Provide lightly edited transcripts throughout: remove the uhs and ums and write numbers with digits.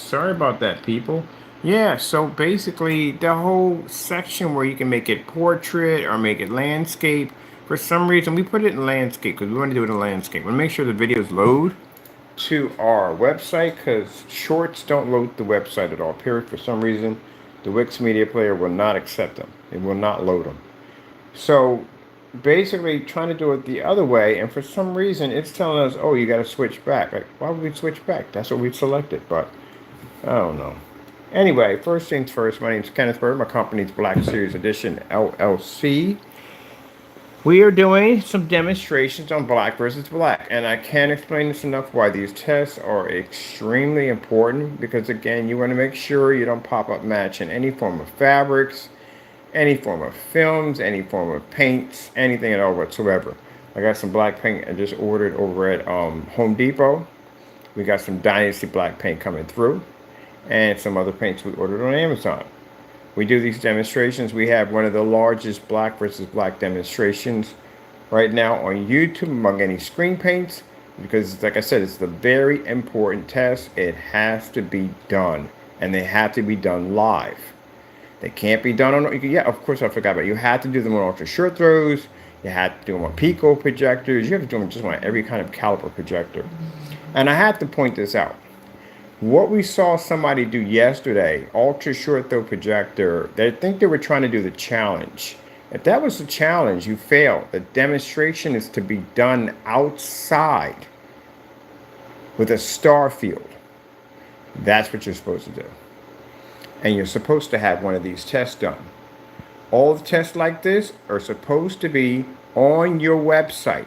Sorry about that, people. Yeah, so basically, the whole section where you can make it portrait or make it landscape, for some reason, we put it in landscape because we want to do it in landscape. We want to make sure the videos load to our website because shorts don't load the website at all, period. For some reason, the Wix Media Player will not accept them, it will not load them. So basically trying to do it the other way, and for some reason it's telling us, oh, you got to switch back. Like, why would we switch back? That's what we selected, but I don't know. Anyway, first things first, my name is Kenneth Bird. My company's Black Series Edition LLC. We are doing some demonstrations on black versus black, and I can't explain this enough why these tests are extremely important because, again, you want to make sure you don't pop up match in any form of fabrics, any form of films, any form of paints, anything at all whatsoever. I got some black paint I just ordered over at Home Depot. We got some Dynasty black paint coming through and some other paints we ordered on Amazon. We do these demonstrations. We have one of the largest black versus black demonstrations right now on YouTube among any screen paints because, like I said, it's the very important test. It has to be done, and they have to be done live. They can't be done on, yeah, of course I forgot about it. You have to do them on ultra short throws. You have to do them on Pico projectors. You have to do them just on every kind of caliber projector. And I have to point this out. What we saw somebody do yesterday, ultra short throw projector, they think they were trying to do the challenge. If that was the challenge, you failed. The demonstration is to be done outside with a star field. That's what you're supposed to do. And you're supposed to have one of these tests done. All the tests like this are supposed to be on your website.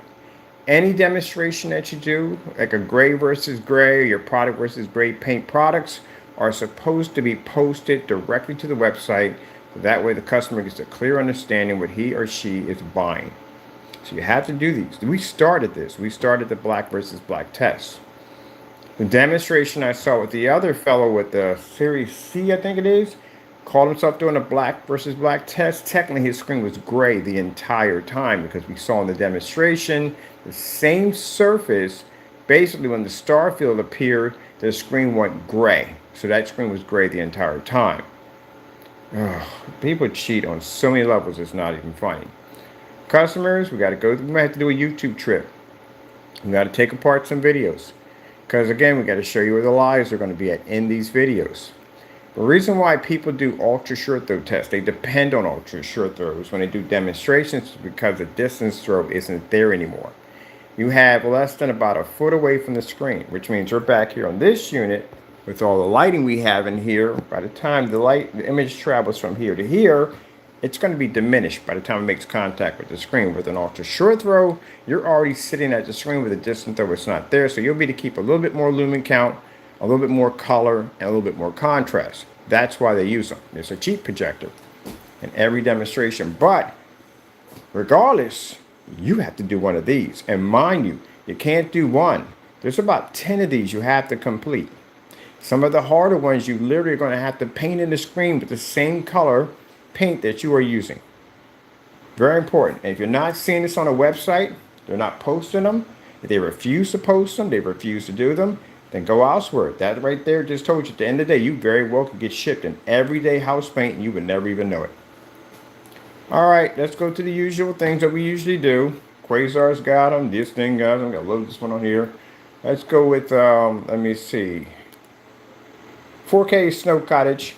Any demonstration that you do, like a gray versus gray, your product versus gray paint products, are supposed to be posted directly to the website. That way the customer gets a clear understanding what he or she is buying. So you have to do these. We started this. We started the black versus black test. The demonstration I saw with the other fellow with the Series C, I think it is, called himself doing a black versus black test. Technically, his screen was gray the entire time because we saw in the demonstration the same surface. Basically, when the star field appeared, the screen went gray. So that screen was gray the entire time. Ugh, people cheat on so many levels, it's not even funny. Customers, we got to go, we might have to do a YouTube trip. We got to take apart some videos. Because again, we got to show you where the lies are going to be at in these videos. The reason why people do ultra short throw tests, they depend on ultra short throws when they do demonstrations because the distance throw isn't there anymore. You have less than about a foot away from the screen, which means you're back here on this unit with all the lighting we have in here. By the time the image travels from here to here, it's going to be diminished by the time it makes contact with the screen. With an ultra short throw, you're already sitting at the screen with a distance throw it's not there, so you'll be to keep a little bit more lumen count, a little bit more color, and a little bit more contrast. That's why they use them. It's a cheap projector in every demonstration, but regardless, you have to do one of these. And mind you, you can't do one. There's about 10 of these you have to complete. Some of the harder ones, you literally are going to have to paint in the screen with the same color paint that you are using. Very important. And if you're not seeing this on a website, they're not posting them. If they refuse to post them, they refuse to do them, then go elsewhere. That right there just told you at the end of the day, you very well could get shipped an everyday house paint and you would never even know it. All right, let's go to the usual things that we usually do. Quasar's got them. This thing got them. Got to load this one on here. Let's go with, let me see, 4K Snow Cottage.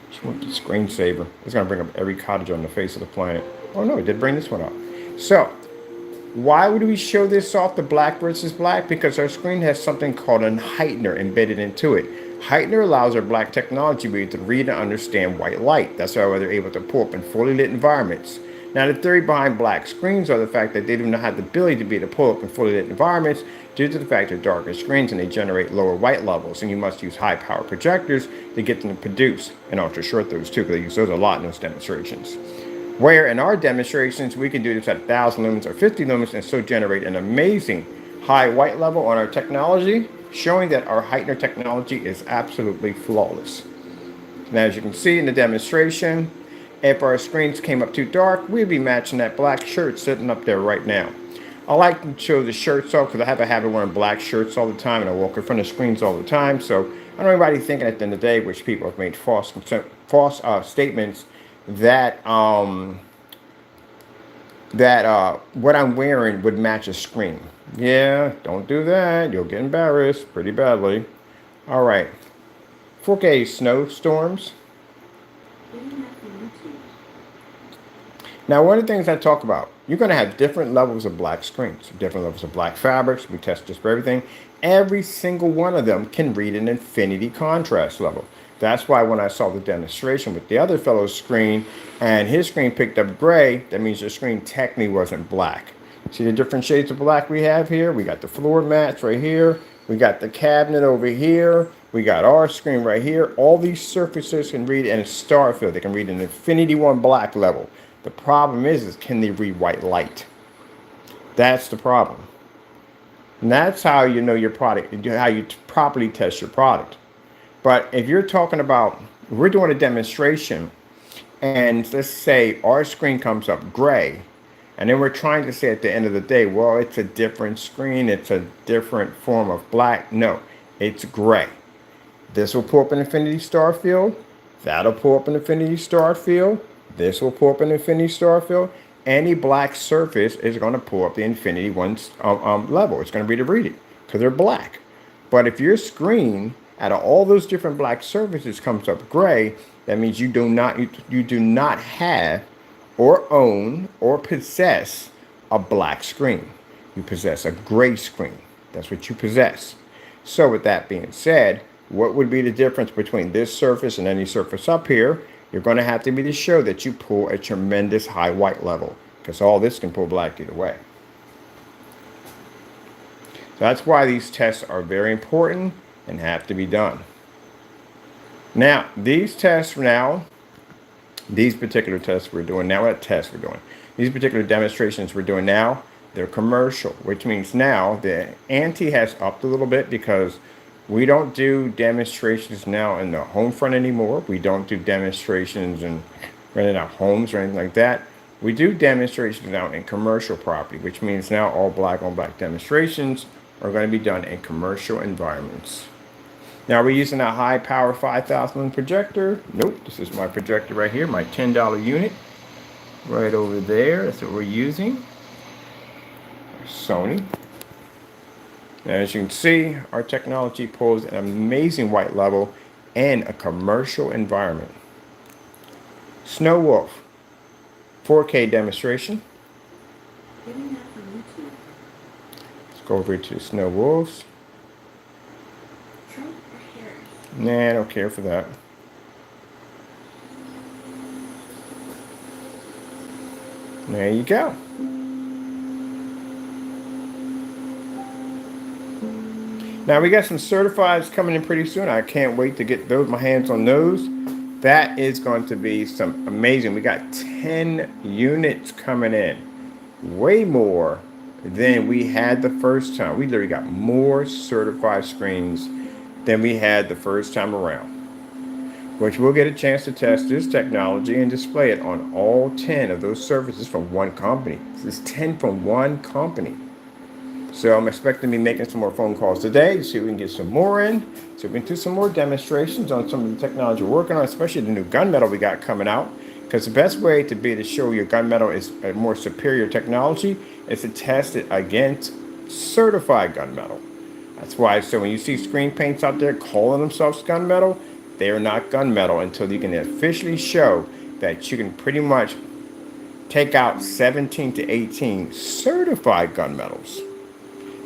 Just want the screensaver. It's going to bring up every cottage on the face of the planet. Oh no, it did bring this one up. So, why would we show this off the black versus black? Because our screen has something called a heightener embedded into it. Heightener allows our black technology to read and understand white light. That's why they're able to pull up in fully lit environments. Now, the theory behind black screens are the fact that they do not have the ability to be able to pull up in fully lit environments due to the fact they're darker screens and they generate lower white levels, and you must use high power projectors to get them to produce and ultra short those too, because they use those a lot in those demonstrations. Where in our demonstrations we can do this at 1,000 lumens or 50 lumens and so generate an amazing high white level on our technology, showing that our heightener technology is absolutely flawless. Now, as you can see in the demonstration, if our screens came up too dark, we'd be matching that black shirt sitting up there right now. I like to show the shirts off because I have a habit of wearing black shirts all the time and I walk in front of screens all the time. So I don't want anybody thinking at the end of the day, which people have made false statements that what I'm wearing would match a screen. Yeah, don't do that. You'll get embarrassed pretty badly. All right. 4K snowstorms. Now, one of the things I talk about, you're going to have different levels of black screens, different levels of black fabrics. We test just for everything. Every single one of them can read an infinity contrast level. That's why when I saw the demonstration with the other fellow's screen and his screen picked up gray, that means your screen technically wasn't black. See the different shades of black we have here? We got the floor mats right here. We got the cabinet over here. We got our screen right here. All these surfaces can read in a star field. They can read an infinity 1 black level. The problem is can they read white light? That's the problem. And that's how you know your product, how you properly test your product. But if you're talking about, we're doing a demonstration, and let's say our screen comes up gray, and then we're trying to say at the end of the day, well, it's a different screen, it's a different form of black. No, it's gray. This will pull up an infinity star field. That'll pull up an infinity star field. This will pull up an infinity star field. Any black surface is going to pull up the infinity 1 level. It's going to be read it because they're black. But if your screen out of all those different black surfaces comes up gray, that means you do not have or own or possess a black screen. You possess a gray screen. That's what you possess. So with that being said, what would be the difference between this surface and any surface up here? You're going to have to be to show that you pull a tremendous high white level, because all this can pull black either way. So that's why these tests are very important and have to be done. Now, these particular tests we're doing now, these particular demonstrations we're doing now, they're commercial, which means now the ante has upped a little bit because we don't do demonstrations now in the home front anymore. We don't do demonstrations and renting out homes or anything like that. We do demonstrations now in commercial property, which means now all black on black demonstrations are going to be done in commercial environments. Now, we're using a high power 5000 projector. Nope, this is my projector right here, my $10 unit. Right over there, that's what we're using. Sony. Now, as you can see, our technology pulls an amazing white level in a commercial environment. Snow Wolf, 4K demonstration. Let's go over to the Snow Wolves. Nah, I don't care for that. There you go. Now we got some certifieds coming in pretty soon. I can't wait to get my hands on those. That is going to be some amazing. We got 10 units coming in. Way more than we had the first time. We literally got more certified screens than we had the first time around. Which we'll get a chance to test this technology and display it on all 10 of those surfaces from one company. This is 10 from one company. So I'm expecting to be making some more phone calls today to see if we can get some more in. So we can do some more demonstrations on some of the technology we're working on, especially the new gunmetal we got coming out. Because the best way to be to show your gunmetal is a more superior technology is to test it against certified gunmetal. That's why, so when you see screen paints out there calling themselves gunmetal, they are not gunmetal until you can officially show that you can pretty much take out 17 to 18 certified gunmetals.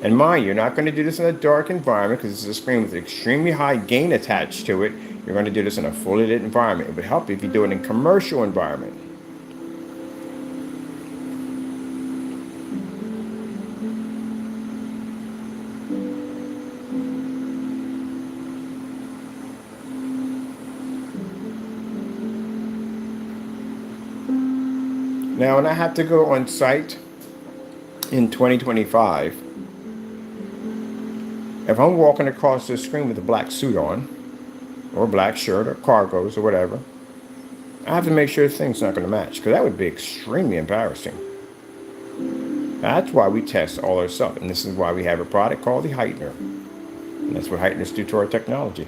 And mind you, you're not going to do this in a dark environment because this is a screen with extremely high gain attached to it. You're going to do this in a fully lit environment. It would help if you do it in a commercial environment. Now, when I have to go on site in 2025, if I'm walking across this screen with a black suit on, or a black shirt, or cargos, or whatever, I have to make sure the thing's not going to match, because that would be extremely embarrassing. That's why we test all our stuff, and this is why we have a product called the Heightener. And that's what Heighteners do to our technology.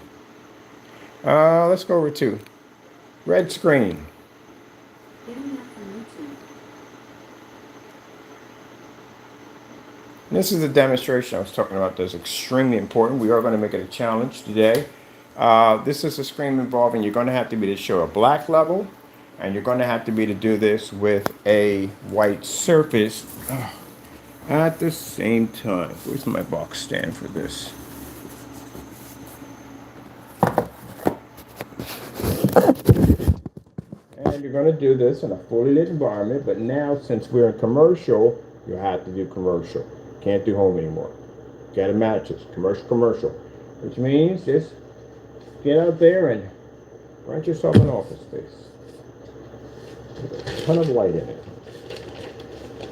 Let's go over to red screen. This is a demonstration I was talking about that's extremely important. We are going to make it a challenge today. This is a screen involving, you're going to have to be to show a black level, and you're going to have to be to do this with a white surface at the same time. Where's my box stand for this? And you're going to do this in a fully lit environment, but now since we're in commercial, you have to do commercial. Can't do home anymore. Got to match this. Commercial. Which means just get out there and rent yourself an office space. With a ton of light in it.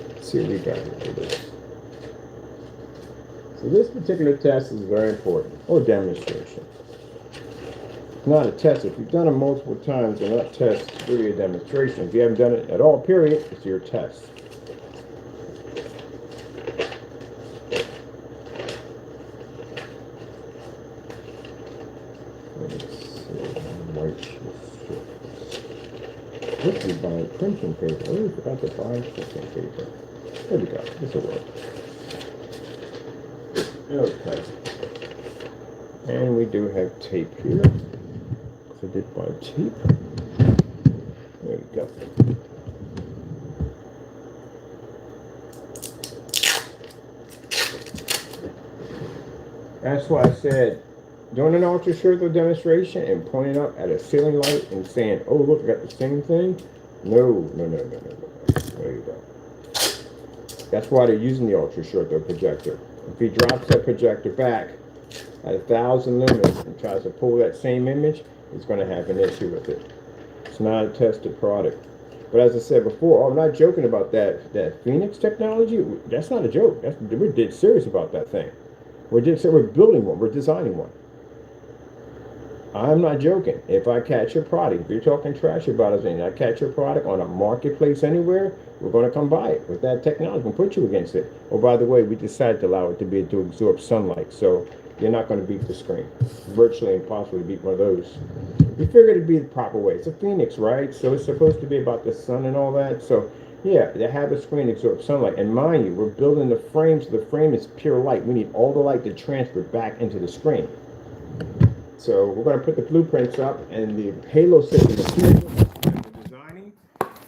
Let's see what we got here for this. So this particular test is very important, or demonstration. It's not a test. If you've done it multiple times, then that test is really a demonstration. If you haven't done it at all, period, it's your test. This is buying printing paper. I really forgot to buy printing paper. There we go. This will work. Okay. And we do have tape here. So I did buy tape. There we go. That's why I said, doing an ultra circle demonstration and pointing up at a ceiling light and saying, oh, look, I got the same thing. No. There you go. That's why they're using the ultra short throw projector. If he drops that projector back at 1,000 lumens and tries to pull that same image, he's going to have an issue with it. It's not a tested product. But as I said before, I'm not joking about that Phoenix technology. That's not a joke. We're dead serious about that thing. We're building one. We're designing one. I'm not joking. If I catch your product, if you're talking trash about us and I catch your product on a marketplace anywhere, we're going to come buy it with that technology and put you against it. Oh, by the way, we decided to allow it to absorb sunlight, so you're not going to beat the screen. Virtually impossible to beat one of those. We figured it'd be the proper way. It's a Phoenix, right? So it's supposed to be about the sun and all that. So yeah, they have a screen absorb sunlight. And mind you, we're building the frame, so the frame is pure light. We need all the light to transfer back into the screen. So we're going to put the blueprints up, and the halo system is designing.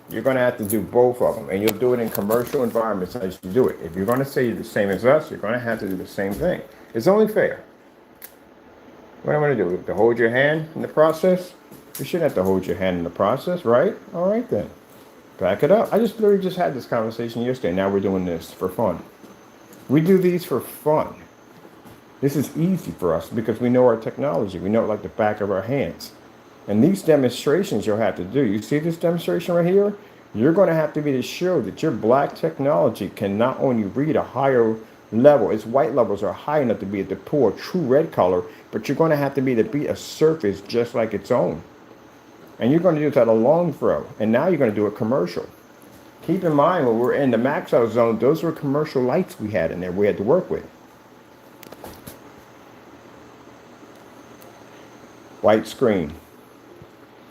You're going to have to do both of them, and you'll do it in commercial environments as you do it. If you're going to say you're the same as us, you're going to have to do the same thing. It's only fair. What I'm going to do, to hold your hand in the process? You shouldn't have to hold your hand in the process, right? All right then. Back it up. I literally just had this conversation yesterday. Now we're doing this for fun. We do these for fun. This is easy for us because we know our technology. We know it like the back of our hands. And these demonstrations you'll have to do. You see this demonstration right here? You're going to have to be to show that your black technology can not only read a higher level, its white levels are high enough to be able to pull a true red color, but you're going to have to be to beat a surface just like its own. And you're going to do that a long throw. And now you're going to do a commercial. Keep in mind, when we're in the max out zone, those were commercial lights we had in there we had to work with. White screen.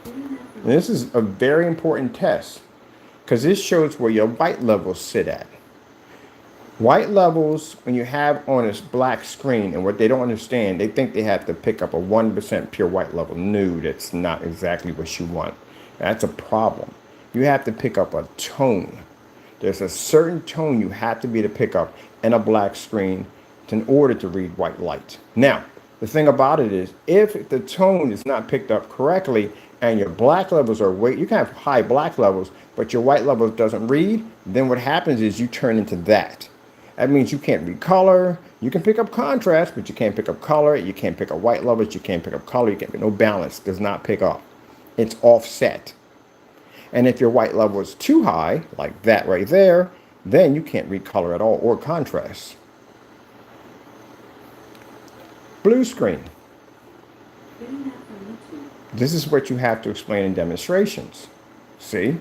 And this is a very important test because this shows where your white levels sit at. White levels, when you have on this black screen, and what they don't understand, they think they have to pick up a 1% pure white level. No, that's not exactly what you want. That's a problem. You have to pick up a tone. There's a certain tone you have to be to pick up in a black screen in order to read white light. Now, the thing about it is, if the tone is not picked up correctly and your black levels are you can have high black levels, but your white levels doesn't read, then what happens is you turn into that. That means you can't read color. You can pick up contrast, but you can't pick up color. You can't pick up white levels. You can't pick up color. You can't pick no balance. Does not pick up. It's offset. And if your white level is too high, like that right there, then you can't read color at all or contrast. Blue screen. This is what you have to explain in demonstrations. See?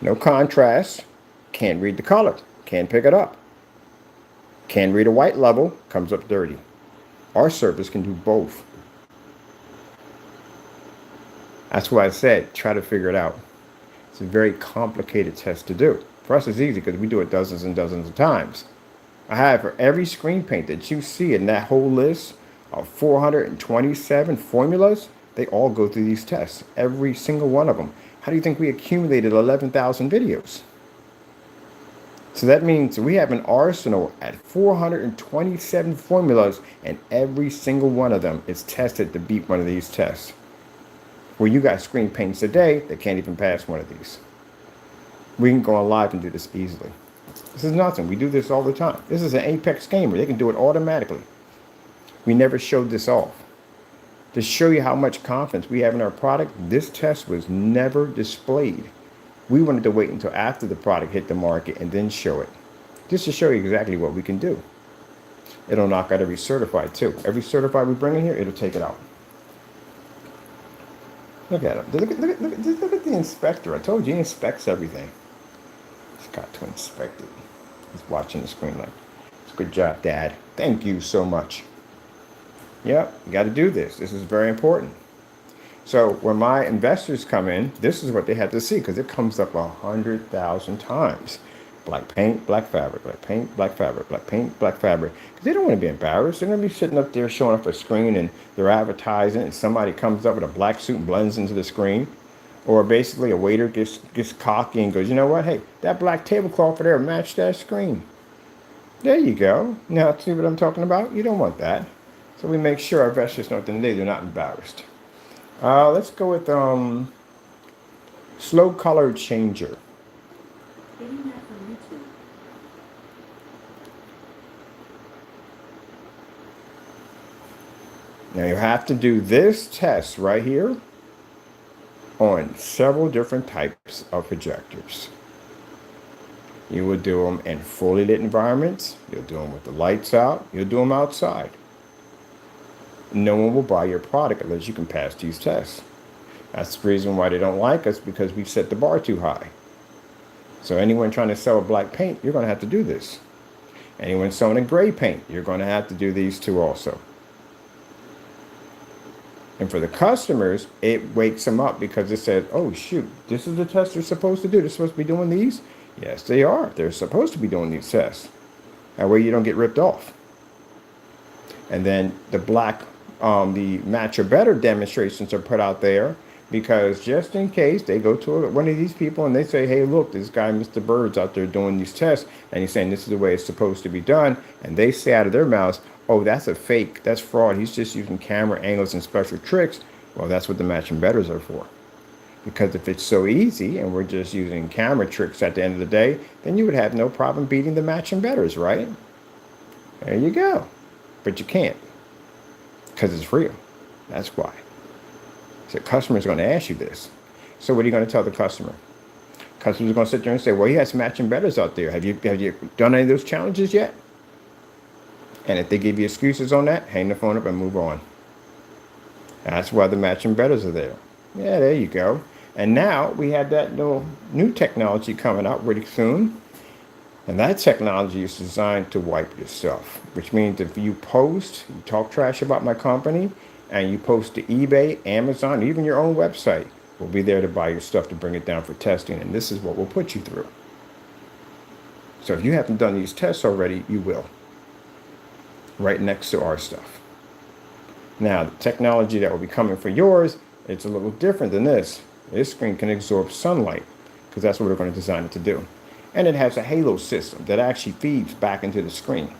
No contrast. Can't read the color. Can't pick it up. Can't read a white level. Comes up dirty. Our service can do both. That's why I said try to figure it out. It's a very complicated test to do. For us, it's easy because we do it dozens and dozens of times. I have for every screen paint that you see in that whole list of 427 formulas, they all go through these tests, every single one of them. How do you think we accumulated 11,000 videos? So that means we have an arsenal at 427 formulas, and every single one of them is tested to beat one of these tests. Well, you got screen paints today that can't even pass one of these. We can go on live and do this easily. This is nothing. We do this all the time. This is an Apex gamer. They can do it automatically. We never showed this off. To show you how much confidence we have in our product, this test was never displayed. We wanted to wait until after the product hit the market and then show it. Just to show you exactly what we can do. It'll knock out every certified too. Every certified we bring in here, it'll take it out. Look at him. Look at the inspector. I told you he inspects everything. He's got to inspect it. He's watching the screen like, good job, Dad. Thank you so much. Yep, you got to do this. This is very important. So when my investors come in, this is what they have to see because it comes up 100,000 times. Black paint, black fabric, black paint, black fabric, black paint, black fabric. Because they don't want to be embarrassed. They're going to be sitting up there showing up a screen and they're advertising and somebody comes up with a black suit and blends into the screen. Or basically a waiter gets cocky and goes, you know what? Hey, that black tablecloth over there matched that screen. There you go. Now see what I'm talking about? You don't want that. So we make sure our investors know at the end of the day they're not embarrassed. Let's go with slow color changer. Now you have to do this test right here on several different types of projectors. You will do them in fully lit environments. You'll do them with the lights out. You'll do them outside. No one will buy your product unless you can pass these tests. That's the reason why they don't like us, because we set the bar too high. So anyone trying to sell a black paint, you're going to have to do this. Anyone selling a gray paint, you're going to have to do these two also. And for the customers, it wakes them up because it says, oh, shoot, this is the test they're supposed to do. They're supposed to be doing these? Yes, they are. They're supposed to be doing these tests. That way you don't get ripped off. And then the match or better demonstrations are put out there because just in case they go to one of these people and they say, hey, look, this guy, Mr. Bird's out there doing these tests, and he's saying this is the way it's supposed to be done, and they say out of their mouths, oh, that's a fake, that's fraud, he's just using camera angles and special tricks. Well, that's what the match and betters are for. Because if it's so easy and we're just using camera tricks at the end of the day, then you would have no problem beating the match and betters, right? There you go. But you can't. Because it's real. That's why. So the customer's going to ask you this. So what are you going to tell the customer? Customer's going to sit there and say, well, he has matching betters out there. Have you done any of those challenges yet? And if they give you excuses on that, hang the phone up and move on. That's why the matching betters are there. Yeah, there you go. And now we have that little new technology coming out pretty soon. And that technology is designed to wipe yourself, which means if you post, you talk trash about my company, and you post to eBay, Amazon, even your own website, we'll be there to buy your stuff to bring it down for testing. And this is what we'll put you through. So if you haven't done these tests already, you will. Right next to our stuff. Now, the technology that will be coming for yours, it's a little different than this. This screen can absorb sunlight because that's what we're going to design it to do. And it has a halo system that actually feeds back into the screen.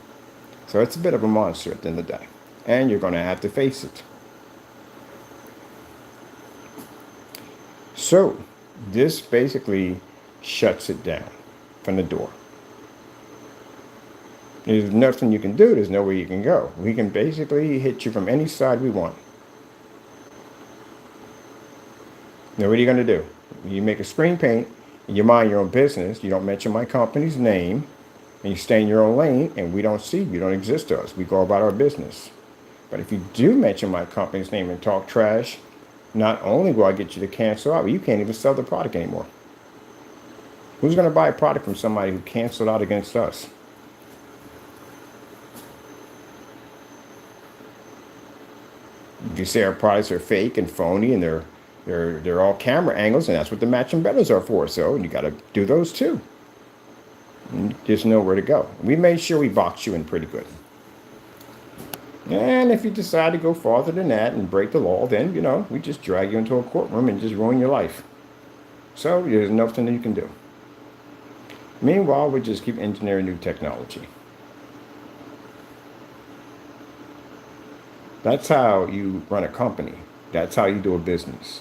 So it's a bit of a monster at the end of the day. And you're going to have to face it. So this basically shuts it down from the door. There's nothing you can do. There's nowhere you can go. We can basically hit you from any side we want. Now, what are you going to do? You make a screen paint, and you mind your own business. You don't mention my company's name, and you stay in your own lane, and we don't see you. You don't exist to us. We go about our business. But if you do mention my company's name and talk trash, not only will I get you to cancel out, but you can't even sell the product anymore. Who's going to buy a product from somebody who canceled out against us? If you say our products are fake and phony and they're all camera angles, and that's what the matching umbrellas are for. So you got to do those too. And just know where to go. We made sure we boxed you in pretty good. And if you decide to go farther than that and break the law, then, we just drag you into a courtroom and just ruin your life. So there's nothing that you can do. Meanwhile, we just keep engineering new technology. That's how you run a company. That's how you do a business.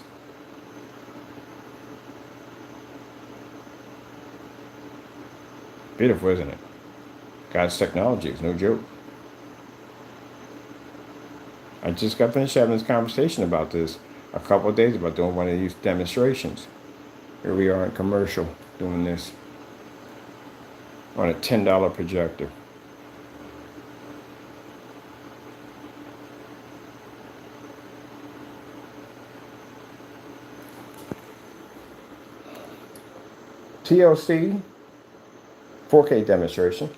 Beautiful, isn't it? God's technology is no joke. I just got finished having this conversation about this a couple of days about doing one of these demonstrations. Here we are in commercial doing this on a $10 projector. TLC 4K demonstration.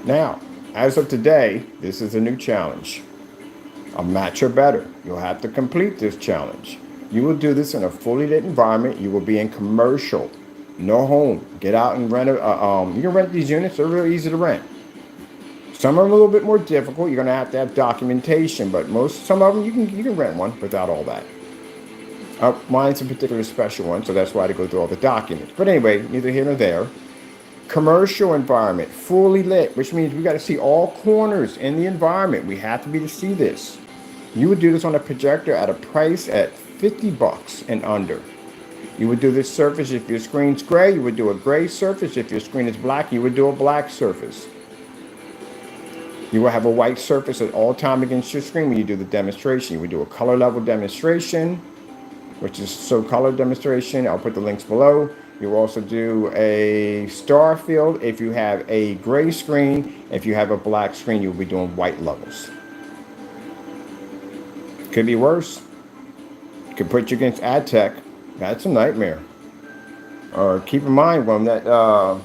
Now, as of today, this is a new challenge. A match or better. You'll have to complete this challenge. You will do this in a fully lit environment. You will be in commercial. No home. Get out and rent you can rent these units. They're really easy to rent. Some are a little bit more difficult. You're going to have documentation, but some of them you can rent one without all that. Mine's a particular special one, so that's why I had to go through all the documents. But anyway, neither here nor there. Commercial environment, fully lit, which means we got to see all corners in the environment. We have to be to see this. You would do this on a projector at a price at $50 and under. You would do this surface if your screen's gray. You would do a gray surface. If your screen is black, you would do a black surface. You will have a white surface at all time against your screen when you do the demonstration. You would do a color level demonstration, which is color demonstration. I'll put the links below. You will also do a star field if you have a gray screen. If you have a black screen, you'll be doing white levels. Could be worse. Could put you against ad tech. That's a nightmare. Or keep in mind when that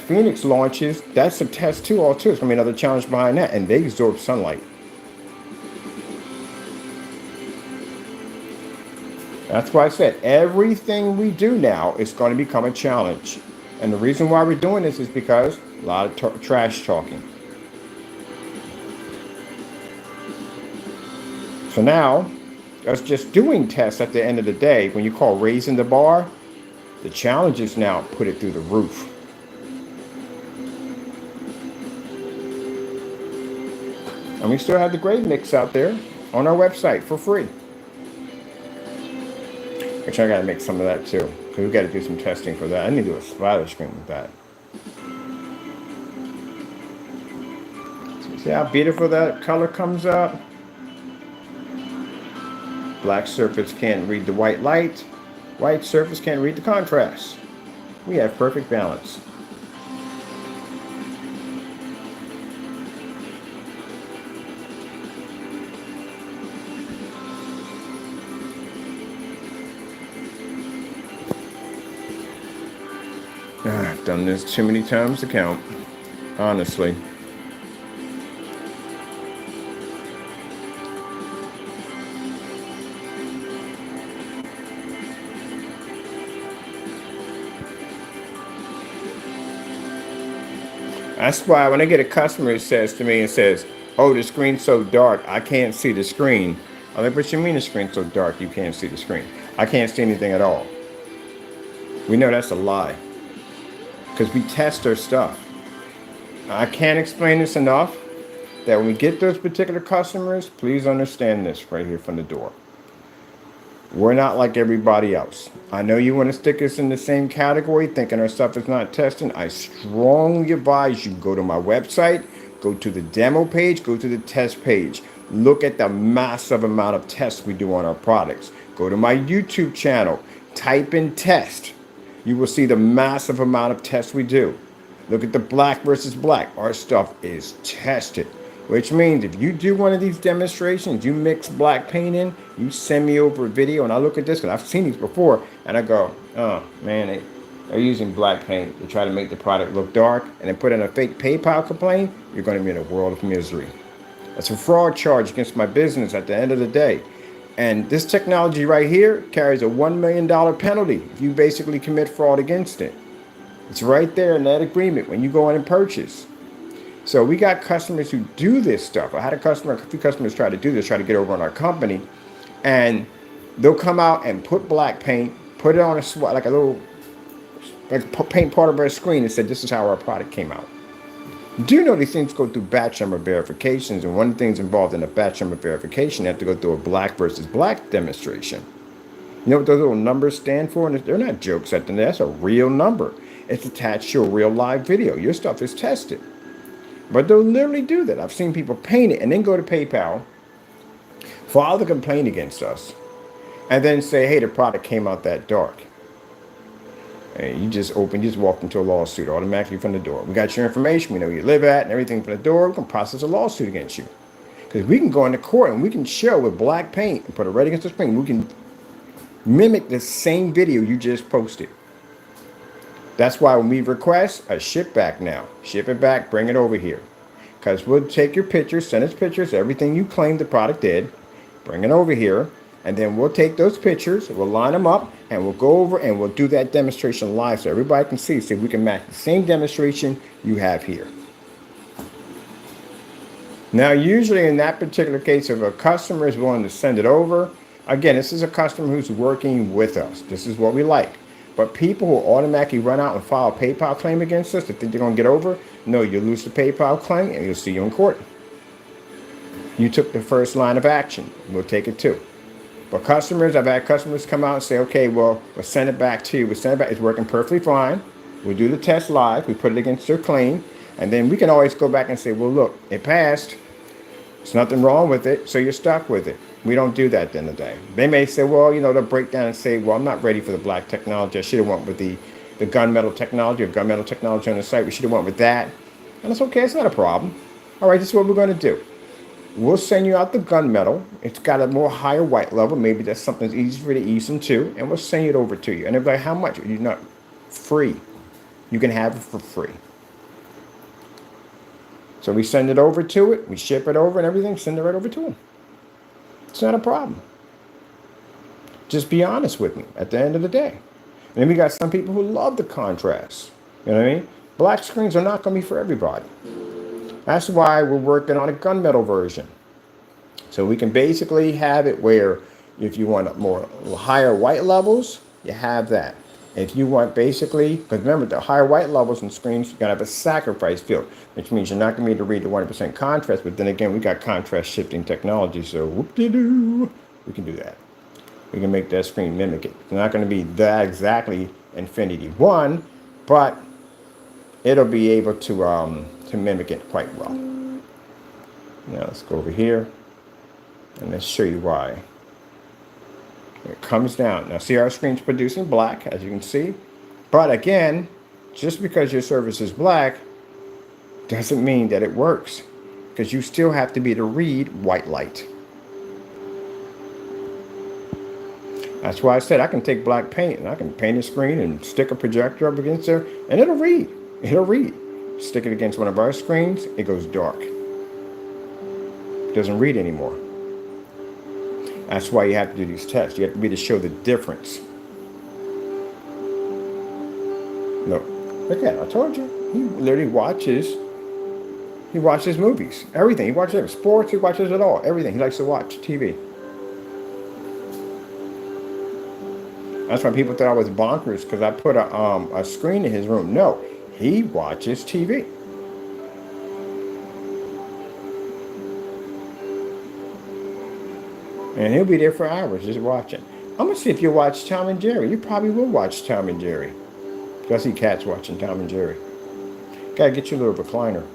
Phoenix launches, that's a test too. It's going to be another challenge behind that, and they absorb sunlight. That's why I said everything we do now is going to become a challenge. And the reason why we're doing this is because a lot of trash talking. So now, us just doing tests at the end of the day, when you call raising the bar, the challenge is now put it through the roof. And we still have the grade mix out there on our website for free. Actually, I got to make some of that too, because we got to do some testing for that. I need to do a splatter screen with that. So see how beautiful that color comes up? Black surface can't read the white light. White surface can't read the contrast. We have perfect balance. I've done this too many times to count, honestly. That's why when I get a customer who says to me and says, "Oh, the screen's so dark, I can't see the screen." I'm like, "What you mean the screen's so dark you can't see the screen?" "I can't see anything at all." We know that's a lie, because we test our stuff. I can't explain this enough, that when we get those particular customers, please understand this right here from the door. We're not like everybody else. I know you want to stick us in the same category, thinking our stuff is not testing. I strongly advise you go to my website, go to the demo page, go to the test page. Look at the massive amount of tests we do on our products. Go to my YouTube channel, type in test. you will see the massive amount of tests we do. Look at the black versus black. Our stuff is tested, which means if you do one of these demonstrations, you mix black paint in, you send me over a video, and I look at this because I've seen these before, and I go, oh man, they're using black paint to try to make the product look dark, and then put in a fake PayPal complaint, you're going to be in a world of misery. That's a fraud charge against my business at the end of the day. And this technology right here carries a $1 million penalty if you basically commit fraud against it. It's right there in that agreement when you go in and purchase. So we got customers who do this stuff. I had a few customers try to do this, try to get over on our company, and they'll come out and put black paint, put it on like a little, like paint part of our screen and said, this is how our product came out. Do you know these things go through batch number verifications, and one of the things involved in a batch number verification, you have to go through a black versus black demonstration. You know what those little numbers stand for? And they're not jokes at the end. That's a real number. It's attached to a real live video. Your stuff is tested. But they'll literally do that. I've seen people paint it and then go to PayPal, file the complaint against us, and then say, hey, the product came out that dark. And you just walked into a lawsuit automatically from the door. We got your information. We know where you live at and everything from the door. We can process a lawsuit against you. Because we can go into court and we can show with black paint and put it right against the screen. We can mimic the same video you just posted. That's why when we request a ship back now, ship it back, bring it over here. Because we'll take your pictures, send us pictures, everything you claimed the product did, bring it over here, and then we'll take those pictures, we'll line them up, and we'll go over and we'll do that demonstration live so everybody can see if we can match the same demonstration you have here. Now, usually in that particular case, if a customer is willing to send it over, again, this is a customer who's working with us. This is what we like. But people who automatically run out and file a PayPal claim against us, that think they're going to get over, no, you'll lose the PayPal claim and you'll see you in court. You took the first line of action. We'll take it too. But customers, I've had customers come out and say, okay, well, we'll send it back to you. We'll send it back. It's working perfectly fine. We'll do the test live. We put it against their claim. And then we can always go back and say, well, look, it passed. There's nothing wrong with it, so you're stuck with it. We don't do that at the end of the day. They may say, well, you know, they'll break down and say, well, I'm not ready for the black technology. I should have went with the gunmetal technology or gunmetal technology on the site. We should have went with that. And it's okay. It's not a problem. All right, this is what we're going to do. We'll send you out the gunmetal. It's got a more higher white level. Maybe that's something that's easy for you to ease into. And we'll send it over to you. And they're like, how much? You're not free. You can have it for free. So we send it over to it. We ship it over and everything. Send it right over to them. It's not a problem. Just be honest with me at the end of the day. And then we got some people who love the contrast. You know what I mean? Black screens are not going to be for everybody. That's why we're working on a gunmetal version. So we can basically have it where if you want more higher white levels, you have that. If you want basically, because remember the higher white levels in screens, you're going to have a sacrifice field, which means you're not going to be able to read the 100% contrast. But then again, we got contrast shifting technology. So whoop-de-doo, we can do that. We can make that screen mimic it. It's not going to be that exactly Infinity 1, but it'll be able to mimic it quite well. Now let's go over here and let's show you why. It comes down. Now see our screen's producing black, as you can see. But again, just because your surface is black doesn't mean that it works, because you still have to be able to read white light. That's why I said I can take black paint and I can paint a screen and stick a projector up against there and it'll read. It'll read. Stick it against one of our screens, it goes dark. It doesn't read anymore. That's why you have to do these tests. You have to be able to show the difference. Look, look at it. I told you. He literally watches. He watches movies. Everything. He watches everything. Sports. He watches it all. Everything. He likes to watch TV. That's why people thought I was bonkers because I put a screen in his room. No, he watches TV. And he'll be there for hours just watching. I'm going to see if you watch Tom and Jerry. You probably will watch Tom and Jerry. I see cats watching Tom and Jerry. Got to get you a little recliner.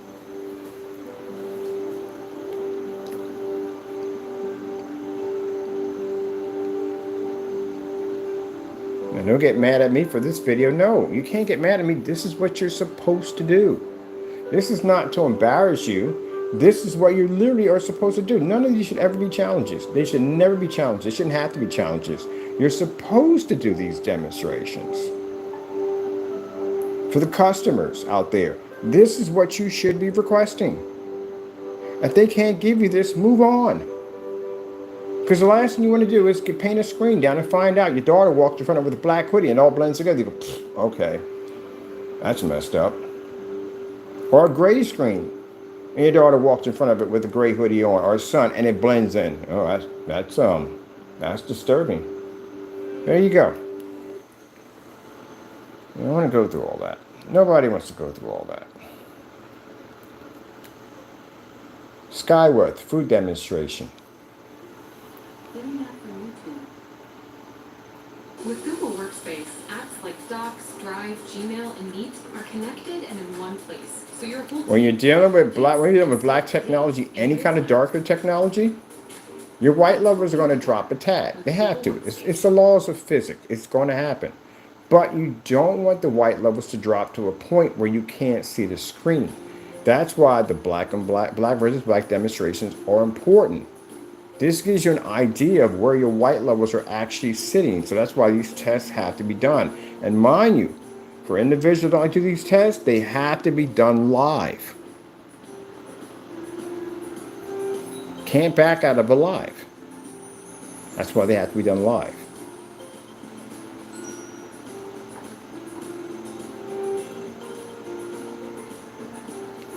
And don't get mad at me for this video. No, you can't get mad at me. This is what you're supposed to do. This is not to embarrass you. This is what you literally are supposed to do. None of these should ever be challenges. They should never be challenges. They shouldn't have to be challenges. You're supposed to do these demonstrations. For the customers out there, this is what you should be requesting. If they can't give you this, move on. Because the last thing you want to do is paint a screen down and find out your daughter walked in front of it with a black hoodie and all blends together. You go, okay, that's messed up. Or a gray screen, and your daughter walks in front of it with a gray hoodie on, or a son, and it blends in. Oh, that's disturbing. There you go. You don't want to go through all that. Nobody wants to go through all that. Skyworth, food demonstration. With Google Workspace, apps like Docs, Drive, Gmail, and Meet are connected and in one place. So your whole when you're dealing with black technology, any kind of darker technology, your white levels are going to drop a tag. They have to. It's the laws of physics. It's going to happen. But you don't want the white levels to drop to a point where you can't see the screen. That's why the black versus black demonstrations are important. This gives you an idea of where your white levels are actually sitting. So that's why these tests have to be done. And mind you, for individuals that like to do these tests, they have to be done live. Can't back out of a live. That's why they have to be done live.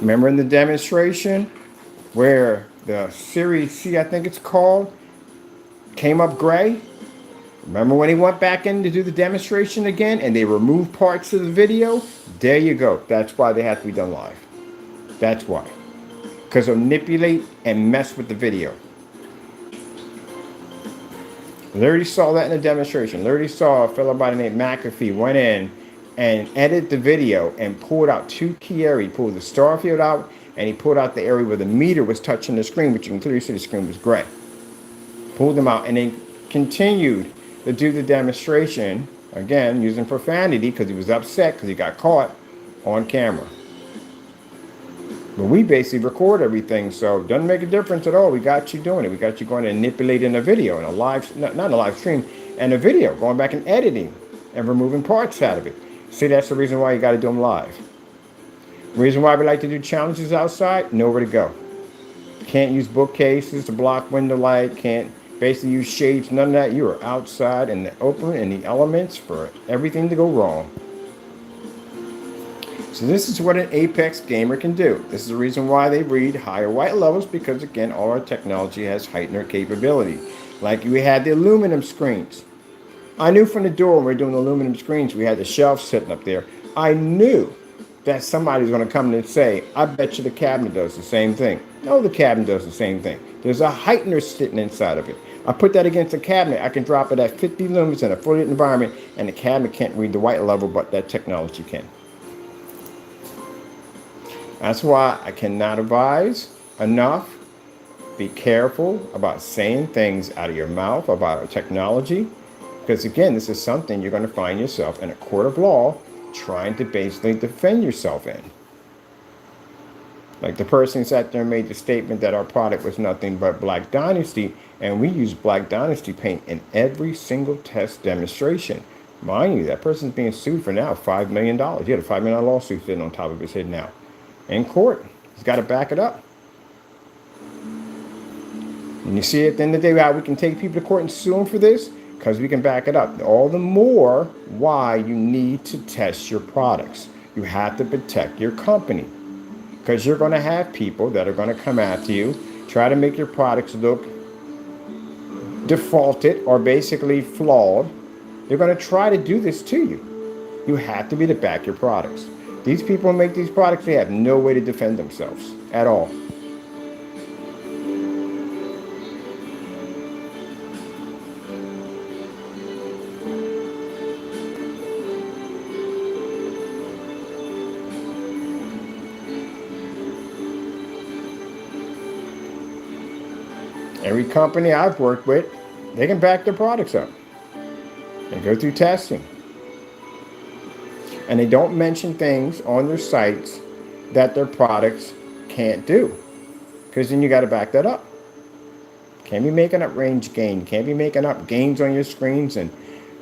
Remember in the demonstration where the Series C, I think it's called, came up gray? Remember when he went back in to do the demonstration again and they removed parts of the video? There you go. That's why they have to be done live. That's why. Because they'll manipulate and mess with the video. Literally saw that in the demonstration. Literally saw a fellow by the name McAfee went in and edited the video and pulled out two key areas. He pulled the star field out and he pulled out the area where the meter was touching the screen, which you can clearly see the screen was gray. Pulled them out and then continued to do the demonstration, again, using profanity because he was upset because he got caught on camera. But we basically record everything, so it doesn't make a difference at all. We got you doing it. We got you going and manipulating a video in a live, not a live stream, and a video, going back and editing and removing parts out of it. See, that's the reason why you got to do them live. Reason why we like to do challenges outside, nowhere to go. Can't use bookcases to block window light, can't basically use shades, none of that. You are outside in the open, in the elements for everything to go wrong. So this is what an Apex gamer can do. This is the reason why they read higher white levels, because again, all our technology has heightened their capability. Like we had the aluminum screens. I knew from the door when we were doing the aluminum screens, we had the shelf sitting up there. I knew that somebody's going to come in and say, I bet you the cabinet does the same thing. No, the cabinet does the same thing. There's a heightener sitting inside of it. I put that against the cabinet. I can drop it at 50 lumens in a fully lit environment, and the cabinet can't read the white level, but that technology can. That's why I cannot advise enough. Be careful about saying things out of your mouth about our technology. Because again, this is something you're going to find yourself in a court of law trying to basically defend yourself in. Like the person sat there and made the statement that our product was nothing but Black Dynasty, and we use Black Dynasty paint in every single test demonstration. Mind you, that person's being sued for now $5 million. He had a $5 million lawsuit sitting on top of his head now. In court. He's got to back it up. And you see at the end of the day how we can take people to court and sue them for this? Because we can back it up. All the more why you need to test your products. You have to protect your company. Because you're going to have people that are going to come after you, try to make your products look defaulted or basically flawed. They're going to try to do this to you. You have to be to back your products. These people who make these products, they have no way to defend themselves at all. Every company I've worked with, they can back their products up. They go through testing. And they don't mention things on their sites that their products can't do. Because then you got to back that up. Can't be making up range gain. Can't be making up gains on your screens and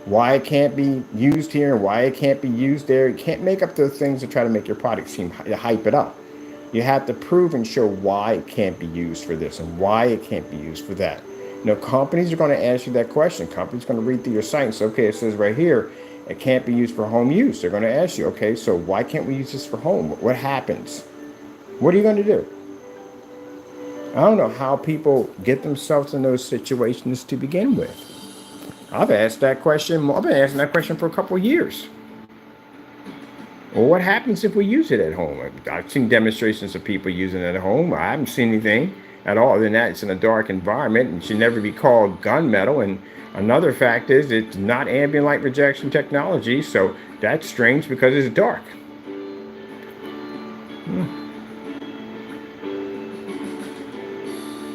why it can't be used here and why it can't be used there. You can't make up those things to try to make your product seem to hype it up. You have to prove and show why it can't be used for this and why it can't be used for that. Companies are going to ask you that question. Companies are going to read through your site and say, okay, it says right here, it can't be used for home use. They're going to ask you, okay, so why can't we use this for home? What happens? What are you going to do? I don't know how people get themselves in those situations to begin with. I've asked that question. I've been asking that question for a couple of years. Well, what happens if we use it at home? I've seen demonstrations of people using it at home. I haven't seen anything at all. Other than that, it's in a dark environment and should never be called gunmetal. And another fact is it's not ambient light rejection technology, so that's strange because it's dark.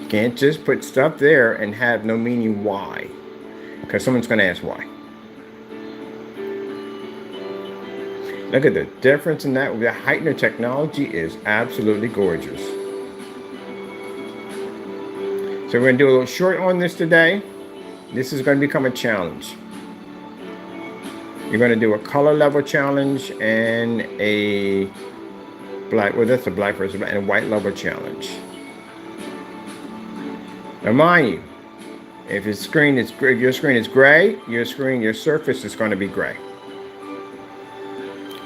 Can't just put stuff there and have no meaning why. Because someone's going to ask why. Look at the difference in that. The heightener technology is absolutely gorgeous. So we're going to do a little short on this today. This is going to become a challenge. You're going to do a color level challenge and a black, well, that's a black versus black, and a white level challenge. Now, mind you, if your screen is gray, your surface is going to be gray.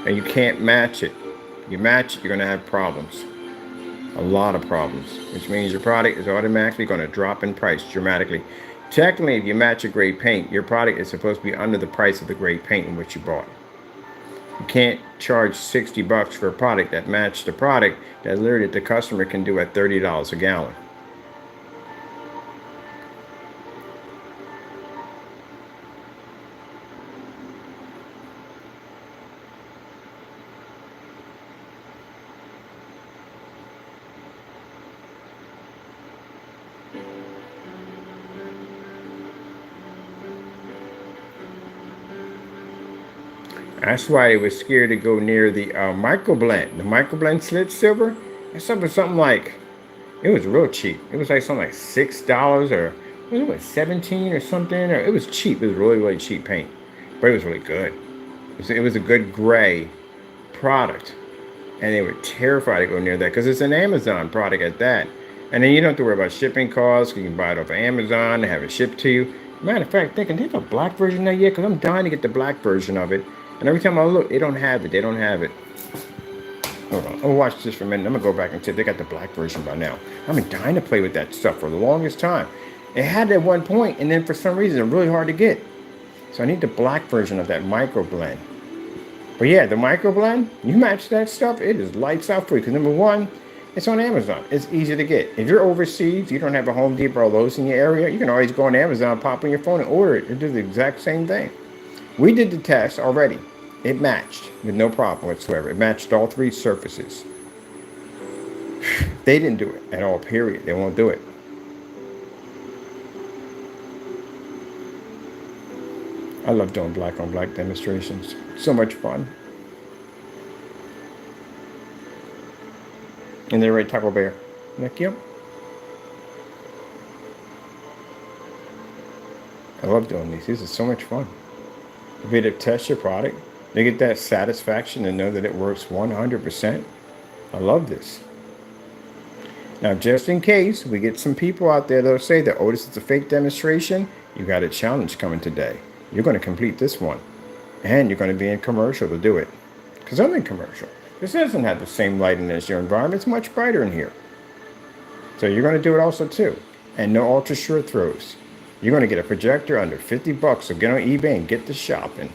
And you can't match it. You match it, you're going to have problems. A lot of problems. Which means your product is automatically going to drop in price dramatically. Technically, if you match a gray paint, your product is supposed to be under the price of the gray paint in which you bought. You can't charge $60 for a product that matched the product that literally the customer can do at $30 a gallon. That's why it was scared to go near the microblend. The microblend slit silver, that's something like, it was real cheap. It was like something like $6 or was it what, 17 or something? Or it was cheap. It was really, really cheap paint, but it was really good. It was a good gray product, and they were terrified to go near that because it's an Amazon product at that. And then you don't have to worry about shipping costs. You can buy it off of Amazon and have it shipped to you. Matter of fact, thinking, they have a black version of that yet? Because I'm dying to get the black version of it. And every time I look, they don't have it. They don't have it. Hold on. I'll watch this for a minute. I'm going to go back and see if they got the black version by now. I've been dying to play with that stuff for the longest time. It had it at one point, and then for some reason, it's really hard to get. So I need the black version of that microblend. But yeah, the microblend, you match that stuff, it is lights out for you. Because number one, it's on Amazon. It's easy to get. If you're overseas, you don't have a Home Depot or Lowe's in your area, you can always go on Amazon, pop on your phone, and order it. It does the exact same thing. We did the test already. It matched with no problem whatsoever. It matched all three surfaces. They didn't do it at all, period. They won't do it. I love doing black on black demonstrations. So much fun. And they're right, Taco Bear. I'm like, yep. I love doing these. These are so much fun. To be able to test your product, they get that satisfaction and know that it works 100%. I love this. Now, just in case we get some people out there that'll say that, oh, this is a fake demonstration, you got a challenge coming today. You're going to complete this one. And you're going to be in commercial to do it. Because I'm in commercial. This doesn't have the same lighting as your environment. It's much brighter in here. So you're going to do it also too. And no ultra short throws. You're going to get a projector under $50. So get on eBay and get to shopping.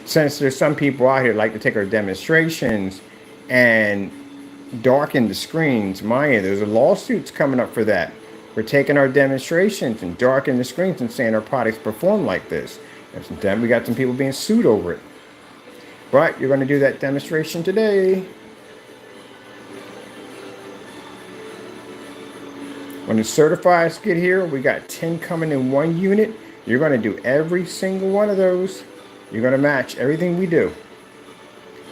Since there's some people out here like to take our demonstrations and darken the screens, Maya, there's lawsuits coming up for that. We're taking our demonstrations and darkening the screens and saying our products perform like this. And sometimes we got some people being sued over it. But you're going to do that demonstration today. When the certifieds get here, we got 10 coming in one unit. You're going to do every single one of those. You're going to match everything we do.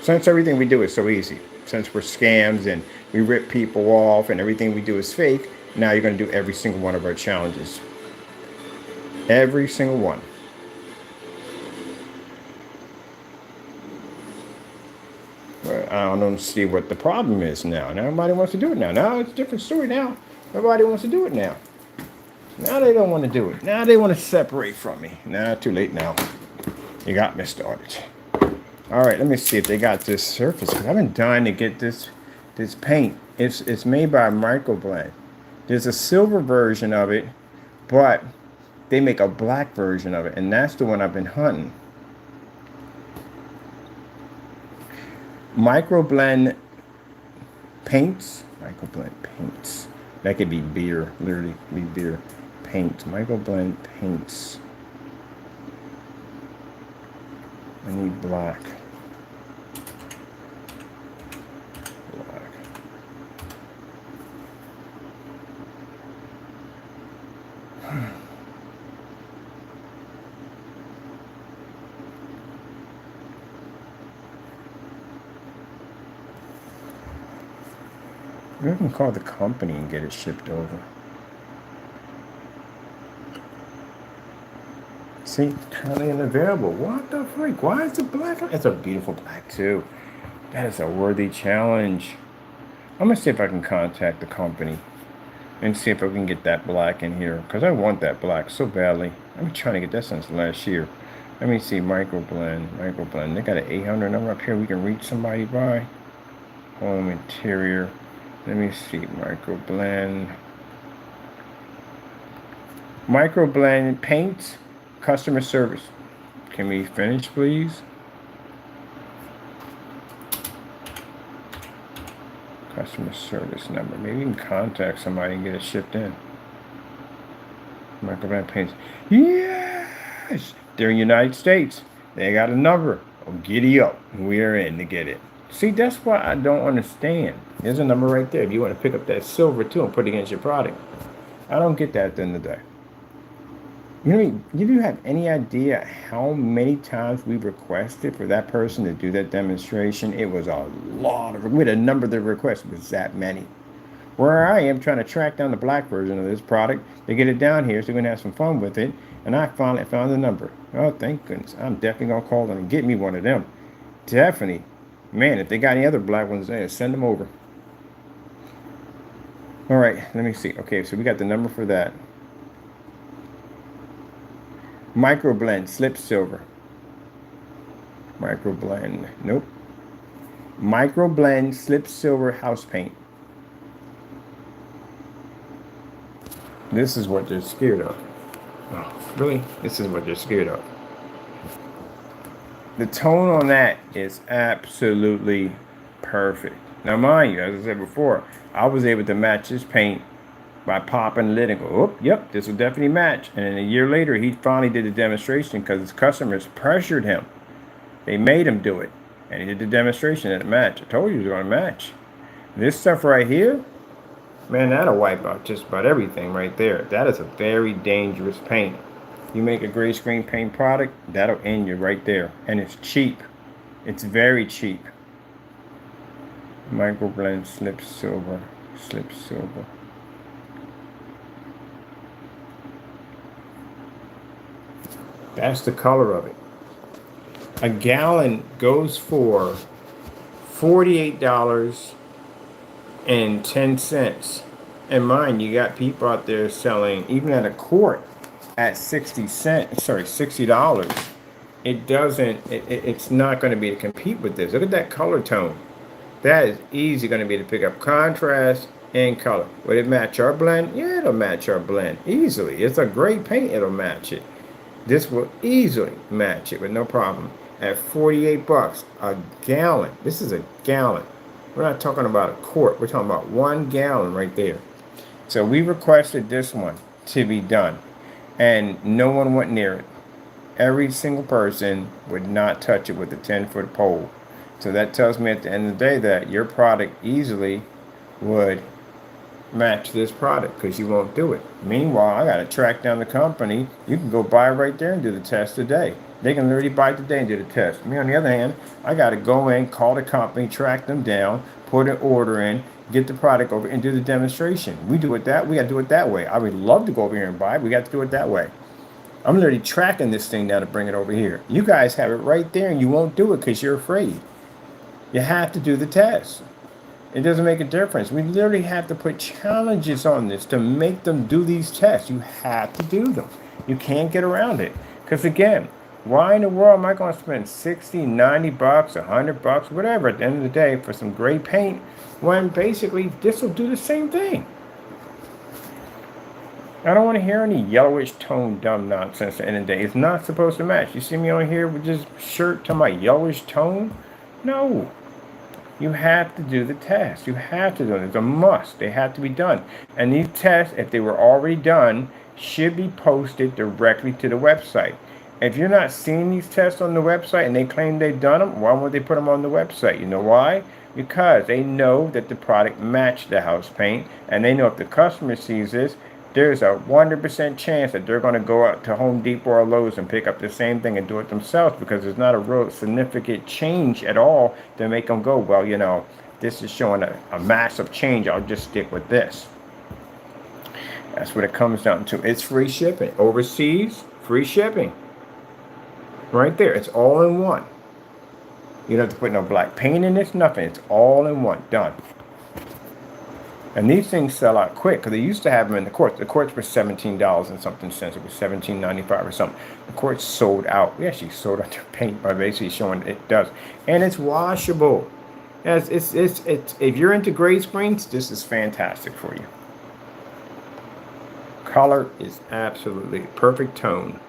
Since everything we do is so easy, since we're scams and we rip people off and everything we do is fake, now you're going to do every single one of our challenges. Every single one. Well, I don't see what the problem is now. Now everybody wants to do it now. Now it's a different story now. Everybody wants to do it now. Now they don't want to do it. Now they want to separate from me. Nah, too late now. You got me started. All right, let me see if they got this surface. Cause I've been dying to get this paint. It's made by Microblend. There's a silver version of it, but they make a black version of it, and that's the one I've been hunting. Microblend paints. Microblend paints. That could be beer, literally be beer. Paint. Microblend paints. I need black. Black. We can call the company and get it shipped over. See, currently unavailable. What the freak? Why is it black? It's a beautiful black too. That is a worthy challenge. I'm gonna see if I can contact the company and see if I can get that black in here, because I want that black so badly. I've been trying to get that since last year. Let me see, Microblend. They got an 800 number up here we can reach somebody by. Home interior. Let me see, Microblend. Microblend paints, customer service. Can we finish, please? Customer service number. Maybe we can contact somebody and get it shipped in. Microblend paints. Yes! They're in the United States. They got a number. Oh, giddy up. We're in to get it. See, that's what I don't understand. There's a number right there. If you want to pick up that silver too and put it against your product. I don't get that at the end of the day. You know, do you have any idea how many times we requested for that person to do that demonstration? It was a lot of, with a number of the requests was that many. Where I am trying to track down the black version of this product to get it down here so we're going to have some fun with it. And I finally found the number. Oh, thank goodness. I'm definitely going to call them and get me one of them. Definitely. Man, if they got any other black ones there, send them over. All right, let me see. Okay, so we got the number for that. Microblend, slip silver. Microblend, nope. Microblend, slip silver house paint. This is what they're scared of. Oh, really? This is what they're scared of. The tone on that is absolutely perfect. Now, mind you, as I said before, I was able to match this paint by popping the lid and go, oh, yep, this will definitely match. And then a year later, he finally did the demonstration because his customers pressured him. They made him do it. And he did the demonstration and it matched. I told you it was going to match. This stuff right here, man, that'll wipe out just about everything right there. That is a very dangerous paint. You make a gray screen paint product, that'll end you right there. And it's cheap. It's very cheap. Microblend slip silver. Slip silver. That's the color of it. A gallon goes for $48.10. And mind, you got people out there selling, even at a quart, at 60 cents, sorry, $60. It doesn't, it's not going to be to compete with this. Look at that color tone. That is easy going to be to pick up contrast and color. Will it match our blend? Yeah, it'll match our blend easily. It's a great paint. It'll match it. This will easily match it with no problem. At 48 bucks a gallon. This is a gallon. We're not talking about a quart. We're talking about 1 gallon right there. So we requested this one to be done, and no one went near it. Every single person would not touch it with a 10-foot pole. So that tells me at the end of the day that your product easily would match this product because you won't do it. Meanwhile, I got to track down the company. You can go buy right there and do the test today. They can literally buy it today and do the test. Me, on the other hand, I got to go in, call the company, track them down, put an order in, get the product over, and do the demonstration. We do it that. We got to do it that way. I would love to go over here and buy it. We got to do it that way. I'm literally tracking this thing now to bring it over here. You guys have it right there, and you won't do it because you're afraid. You have to do the test. It doesn't make a difference. We literally have to put challenges on this to make them do these tests. You have to do them. You can't get around it. Because again, why in the world am I going to spend 60, 90 bucks, 100 bucks, whatever at the end of the day for some gray paint when basically this will do the same thing? I don't want to hear any yellowish tone dumb nonsense at the end of the day. It's not supposed to match. You see me on here with this shirt to my yellowish tone? No. You have to do the test. You have to do it. It's a must. They have to be done. And these tests, if they were already done, should be posted directly to the website. If you're not seeing these tests on the website and they claim they've done them, why won't they put them on the website? You know why? Because they know that the product matched the house paint, and they know if the customer sees this, there's a 100% chance that they're going to go out to Home Depot or Lowe's and pick up the same thing and do it themselves, because there's not a real significant change at all to make them go, well, you know, this is showing a massive change. I'll just stick with this. That's what it comes down to. It's free shipping. Overseas, free shipping. Right there. It's all in one. You don't have to put no black paint in this, nothing. It's all in one. Done. And these things sell out quick because they used to have them in the courts. The courts were $17 and something cents. It was $17.95 or something. The courts sold out. We actually sold out their paint by basically showing it does, and it's washable. Yes, it's if you're into gray screens, this is fantastic for you. Color is absolutely perfect tone.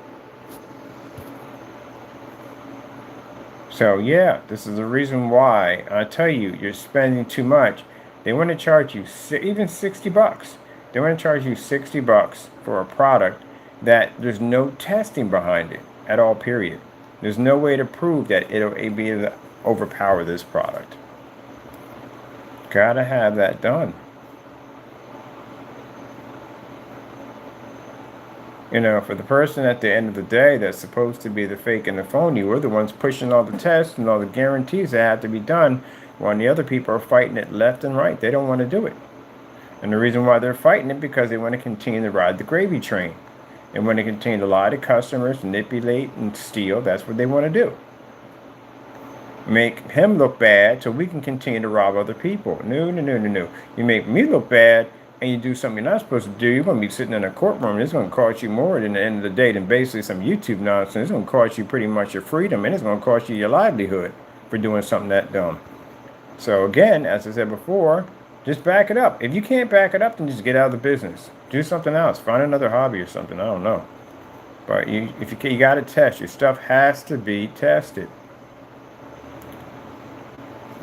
So yeah, this is the reason why I tell you you're spending too much. They want to charge you even 60 bucks. They want to charge you 60 bucks for a product that there's no testing behind it at all, period. There's no way to prove that it'll be able to overpower this product. Gotta have that done. You know, for the person at the end of the day that's supposed to be the fake and the phony, we're the ones pushing all the tests and all the guarantees that have to be done, while the other people are fighting it left and right. They don't want to do it. And the reason why they're fighting it because they want to continue to ride the gravy train. And when they continue to lie to customers, manipulate, and steal, that's what they want to do. Make him look bad so we can continue to rob other people. No, no, no, no, no. You make me look bad and you do something you're not supposed to do, you're going to be sitting in a courtroom, and it's going to cost you more at the end of the day than basically some YouTube nonsense. It's going to cost you pretty much your freedom, and it's going to cost you your livelihood for doing something that dumb. So again, as I said before, just back it up. If you can't back it up, then just get out of the business. Do something else. Find another hobby or something. I don't know. But if you can, you got to test. Your stuff has to be tested.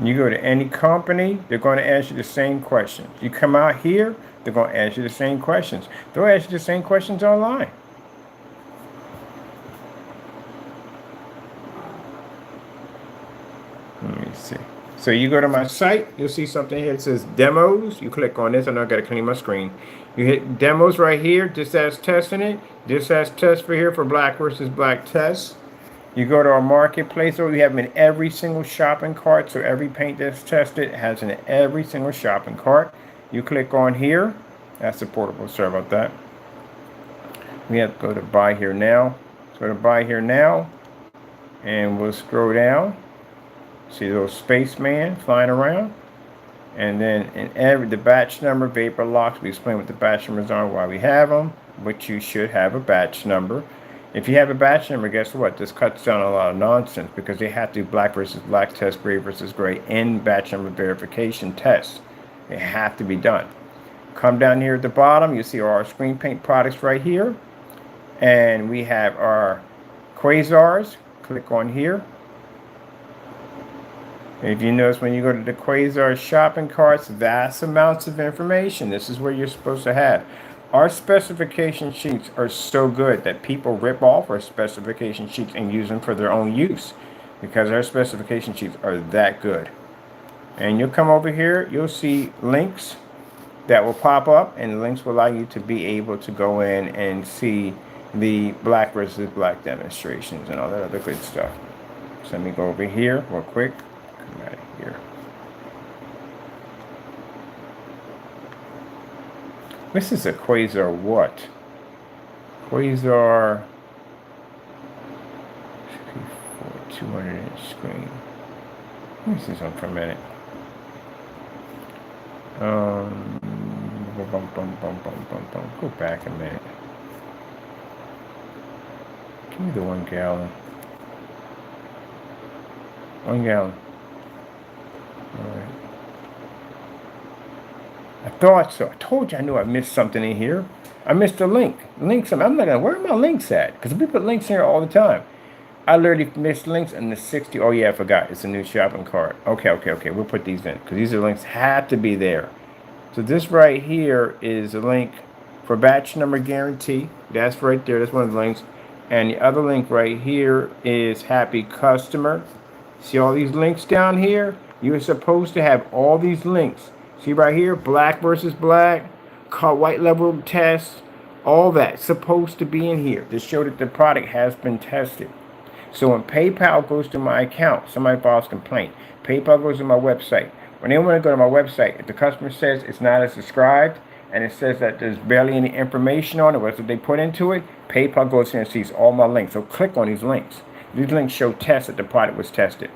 You go to any company, they're going to ask you the same questions. You come out here, they're going to ask you the same questions. They'll ask you the same questions online. Let me see. So you go to my site, you'll see something here that says demos. You click on this. I know I got to clean my screen. You hit demos right here. This has tests in it. This has tests for here for black versus black tests. You go to our marketplace, or we have them in every single shopping cart. So every paint that's tested has in every single shopping cart. You click on here. That's the portable. Sorry about that. We have to go to buy here now. Let's go to buy here now. And we'll scroll down. See the little spaceman flying around. And then in the batch number, vapor locks. We explain what the batch numbers are and why we have them. But you should have a batch number. If you have a batch number, guess what? This cuts down a lot of nonsense because they have to do black versus black test, gray versus gray, and batch number verification tests. They have to be done. Come down here at the bottom, you see our screen paint products right here. And we have our quasars. Click on here. If you notice, when you go to the Quasar shopping carts, vast amounts of information. This is what you're supposed to have. Our specification sheets are so good that people rip off our specification sheets and use them for their own use because our specification sheets are that good. And you'll come over here, you'll see links. that will pop up, and the links will allow you to be able to go in and see the black versus black demonstrations and all that other good stuff. So let me go over here real quick. Come out of here. This is a quasar what? Quasar 200-inch screen. Let me see something for a minute. Go back a minute. Give me the 1 gallon. 1 gallon. All right. I thought so. I told you I knew I missed something in here. I missed a link. Links. I'm not gonna. Where are my links at? Because we put links in here all the time. I literally missed links in the 60. Oh yeah, I forgot. It's a new shopping cart. Okay. We'll put these in because these are links have to be there. So this right here is a link for batch number guarantee. That's right there. That's one of the links. And the other link right here is happy customer. See all these links down here? You're supposed to have all these links. See right here, black versus black, white level test, all that supposed to be in here to show that the product has been tested. So when PayPal goes to my account, somebody files a complaint. PayPal goes to my website. When they want to go to my website, if the customer says it's not as described and it says that there's barely any information on it, what's what they put into it, PayPal goes in and sees all my links. So click on these links. These links show tests that the product was tested,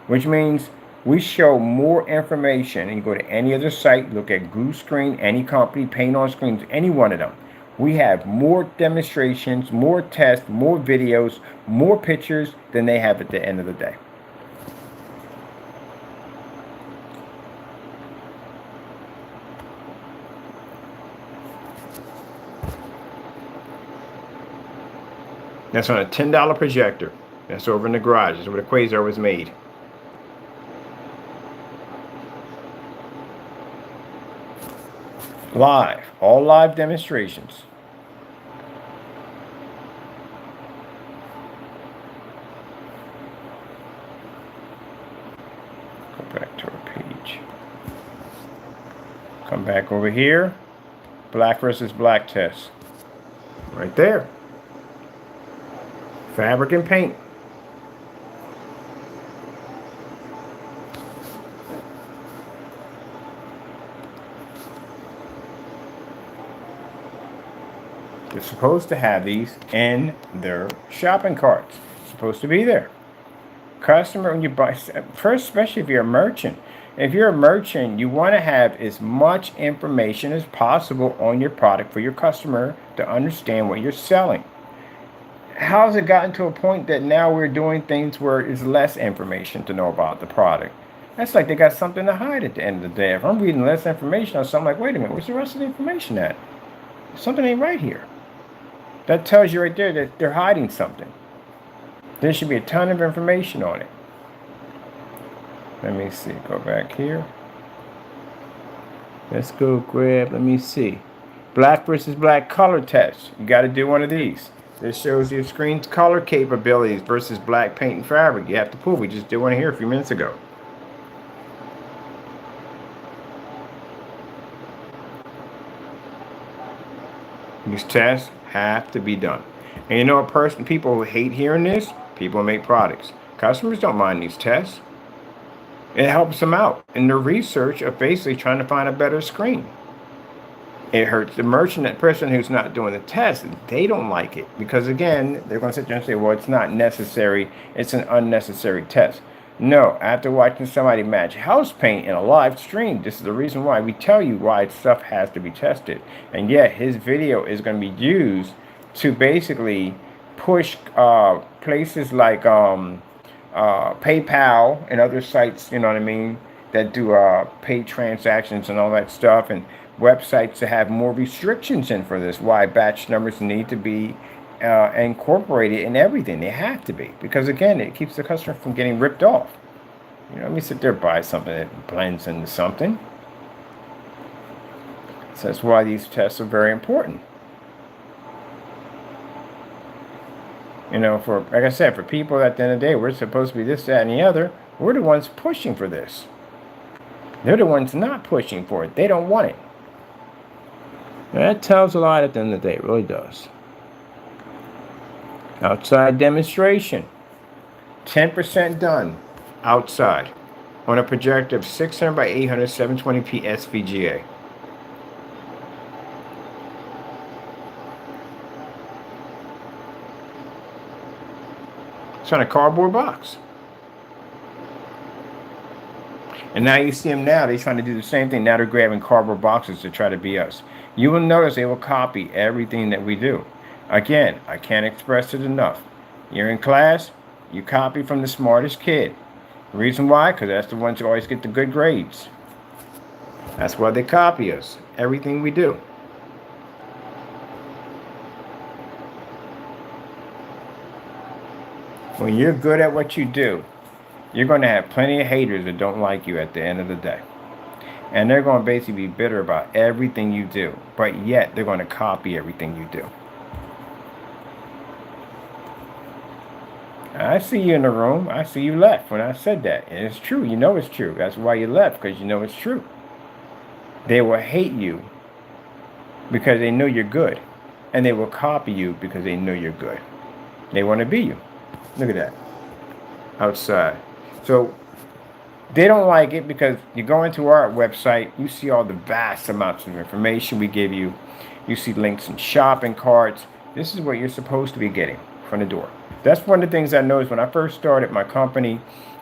which means we show more information. And you go to any other site, look at Glue Screen, any company, Paint on Screens, any one of them. We have more demonstrations, more tests, more videos, more pictures than they have at the end of the day. That's on a $10 projector. That's over in the garage. That's where the quasar was made. Live. All live demonstrations. Go back to our page. Come back over here. Black versus black test. Right there. Fabric and paint. They're supposed to have these in their shopping carts. It's supposed to be there. Customer, when you buy, first, especially if you're a merchant. If you're a merchant, you want to have as much information as possible on your product for your customer to understand what you're selling. How has it gotten to a point that now we're doing things where it's less information to know about the product? That's like they got something to hide at the end of the day. If I'm reading less information on something, like, wait a minute, where's the rest of the information at? Something ain't right here. That tells you right there that they're hiding something. There should be a ton of information on it. Let me see. Go back here. Let's go grab, let me see. Black versus black color test. You got to do one of these. This shows your screen's color capabilities versus black paint and fabric. You have to prove. We just did one here a few minutes ago. These tests have to be done. And you know a people who hate hearing this, people who make products. Customers don't mind these tests. It helps them out in their research of basically trying to find a better screen. It hurts the merchant, that person who's not doing the test. They don't like it because, again, they're going to sit there and say, well, it's not necessary. It's an unnecessary test. No, after watching somebody match house paint in a live stream, this is the reason why we tell you why stuff has to be tested. And yet his video is going to be used to basically push places like PayPal and other sites, you know what I mean, that do paid transactions and all that stuff, and websites to have more restrictions in for this. Why batch numbers need to be incorporated in everything. They have to be, because again, it keeps the customer from getting ripped off. You know, let me sit there and buy something that blends into something. So that's why these tests are very important. You know, for, like I said, for people at the end of the day, we're supposed to be this, that, and the other. We're the ones pushing for this. They're the ones not pushing for it. They don't want it. That tells a lot at the end of the day. It really does. Outside demonstration. 10% done. Outside. On a projector of 600 by 800 720p SVGA. It's on a cardboard box. And now you see them now, they're trying to do the same thing. Now they're grabbing cardboard boxes to try to be us. You will notice they will copy everything that we do. Again, I can't express it enough. You're in class, you copy from the smartest kid. The reason why? Because that's the ones who always get the good grades. That's why they copy us. Everything we do. When you're good at what you do, you're going to have plenty of haters that don't like you at the end of the day. And they're going to basically be bitter about everything you do. But yet, they're going to copy everything you do. I see you in the room. I see you left when I said that. And it's true. You know it's true. That's why you left, because you know it's true. They will hate you because they know you're good. And they will copy you because they know you're good. They want to be you. Look at that. Outside. So they don't like it because you go into our website, you see all the vast amounts of information we give you. You see links and shopping carts. This is what you're supposed to be getting from the door. That's one of the things I noticed when I first started my company,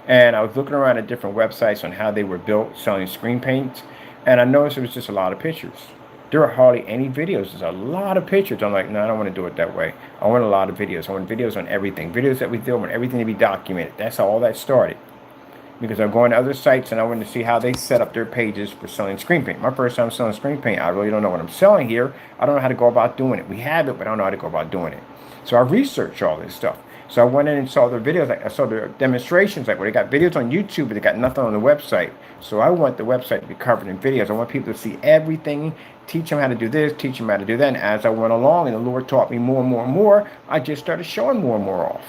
and I was looking around at different websites on how they were built, selling screen paints, and I noticed there was just a lot of pictures. There are hardly any videos. There's a lot of pictures. I'm like, no, I don't want to do it that way. I want a lot of videos. I want videos on everything. Videos that we do, I want everything to be documented. That's how all that started. Because I'm going to other sites and I wanted to see how they set up their pages for selling screen paint. My first time selling screen paint, I really don't know what I'm selling here. I don't know how to go about doing it. We have it, but I don't know how to go about doing it. So I researched all this stuff. So I went in and saw their videos. Like I saw their demonstrations. Like, well, they got videos on YouTube, but they got nothing on the website. So I want the website to be covered in videos. I want people to see everything, teach them how to do this, teach them how to do that. And as I went along and the Lord taught me more and more and more, I just started showing more and more off.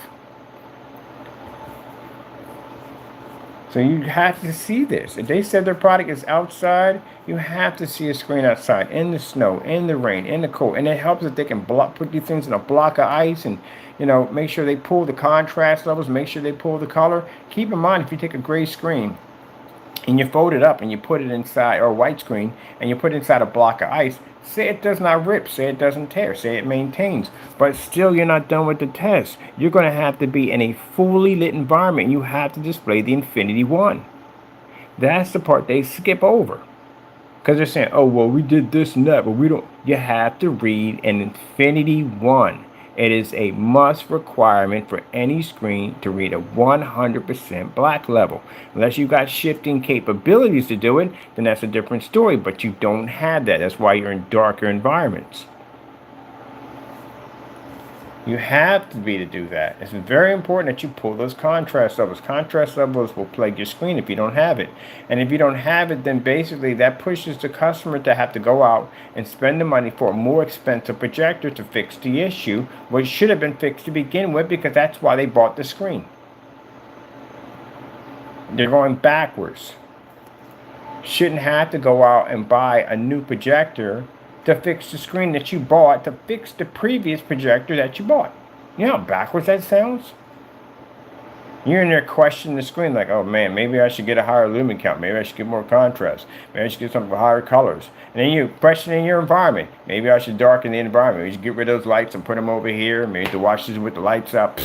So you have to see this. If they said their product is outside, you have to see a screen outside, in the snow, in the rain, in the cold. And it helps that they can put these things in a block of ice and, make sure they pull the contrast levels, make sure they pull the color. Keep in mind, if you take a gray screen and you fold it up and you put it inside, or a white screen, and you put it inside a block of ice, say it does not rip, say it doesn't tear, say it maintains, but still you're not done with the test. You're going to have to be in a fully lit environment, and you have to display the Infinity 1. That's the part they skip over. Because they're saying, oh, well, we did this and that, but we don't. You have to read an Infinity 1. It is a must requirement for any screen to read a 100% black level. Unless you've got shifting capabilities to do it, then that's a different story. But you don't have that. That's why you're in darker environments. You have to be to do that. It's very important that you pull those contrast levels. Contrast levels will plague your screen if you don't have it. And if you don't have it, then basically that pushes the customer to have to go out and spend the money for a more expensive projector to fix the issue, which should have been fixed to begin with, because that's why they bought the screen. They're going backwards. Shouldn't have to go out and buy a new projector to fix the screen that you bought, to fix the previous projector that you bought. You know how backwards that sounds? You're in there questioning the screen like, oh man, maybe I should get a higher lumen count. Maybe I should get more contrast. Maybe I should get something with higher colors. And then you're questioning your environment. Maybe I should darken the environment. Maybe you should get rid of those lights and put them over here. Maybe the watches with the lights out.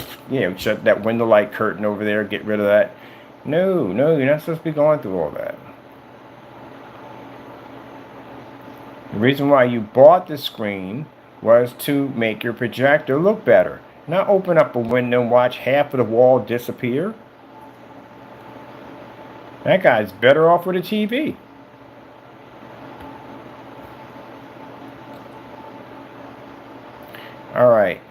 Shut that window light curtain over there. Get rid of that. No, you're not supposed to be going through all that. The reason why you bought the screen was to make your projector look better. Not open up a window and watch half of the wall disappear. That guy's better off with a TV. All right.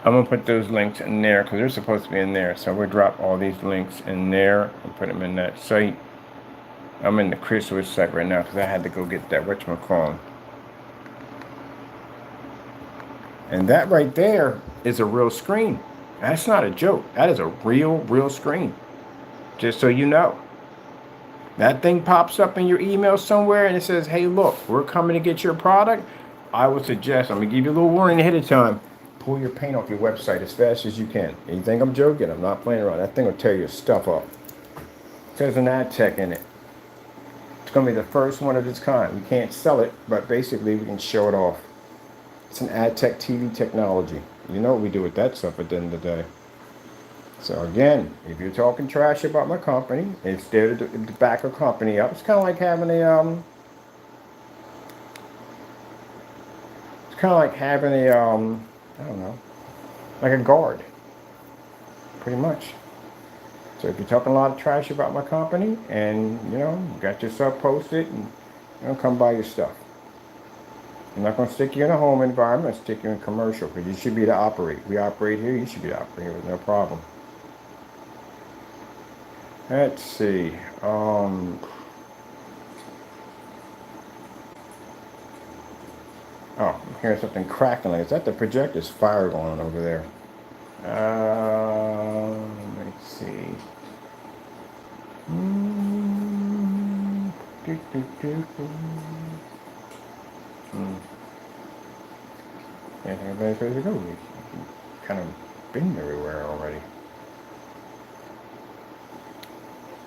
I'm going to put those links in there because they're supposed to be in there. So we'll drop all these links in there and put them in that site. I'm in the Chrysalis site right now because I had to go get that whatchamacallit. And that right there is a real screen. That's not a joke. That is a real screen. Just so you know. that thing pops up in your email somewhere and it says, hey, look, we're coming to get your product, I would suggest, I'm going to give you a little warning ahead of time, pull your paint off your website as fast as you can. And you think I'm joking? I'm not playing around. That thing will tear your stuff up. It says an ad tech in it. It's going to be the first one of its kind. We can't sell it, but basically we can show it off. It's an ad tech TV technology. You know what we do with that stuff at the end of the day. So again, if you're talking trash about my company, it's there to back a company up. It's kind of like having I don't know, like a guard, pretty much. So if you're talking a lot of trash about my company and, you got your stuff posted and, come buy your stuff. I'm not going to stick you in a home environment, I'll stick you in commercial because you should be able to operate. We operate here, you should be able to operate here with no problem. Let's see. Oh, I'm hearing something crackling. Is that the projector's fire going on over there? Let's see. Yeah, everybody's ready to go. We've kind of been everywhere already.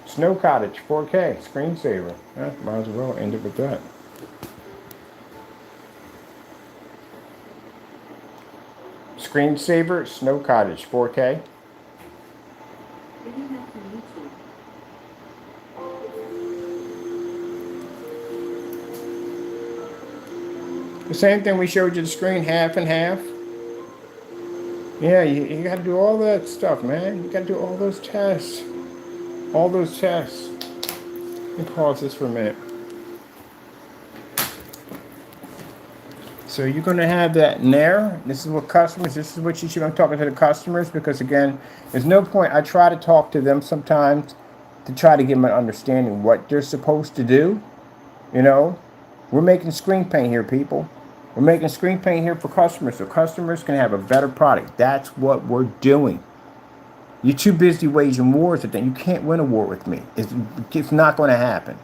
Snow Cottage 4K screensaver. Might as well end it with that. Screensaver Snow Cottage 4K. The same thing we showed you the screen, half and half. Yeah, you got to do all that stuff, man. You got to do all those tests. All those tests. Let me pause this for a minute. So you're going to have that in there. This is what you should, I'm talking to the customers because, again, there's no point. I try to talk to them sometimes to try to give them an understanding what they're supposed to do. We're making screen paint here, people. We're making screen paint here for customers so customers can have a better product. That's what we're doing. You're too busy waging wars with them. You can't win a war with me. It's not going to happen.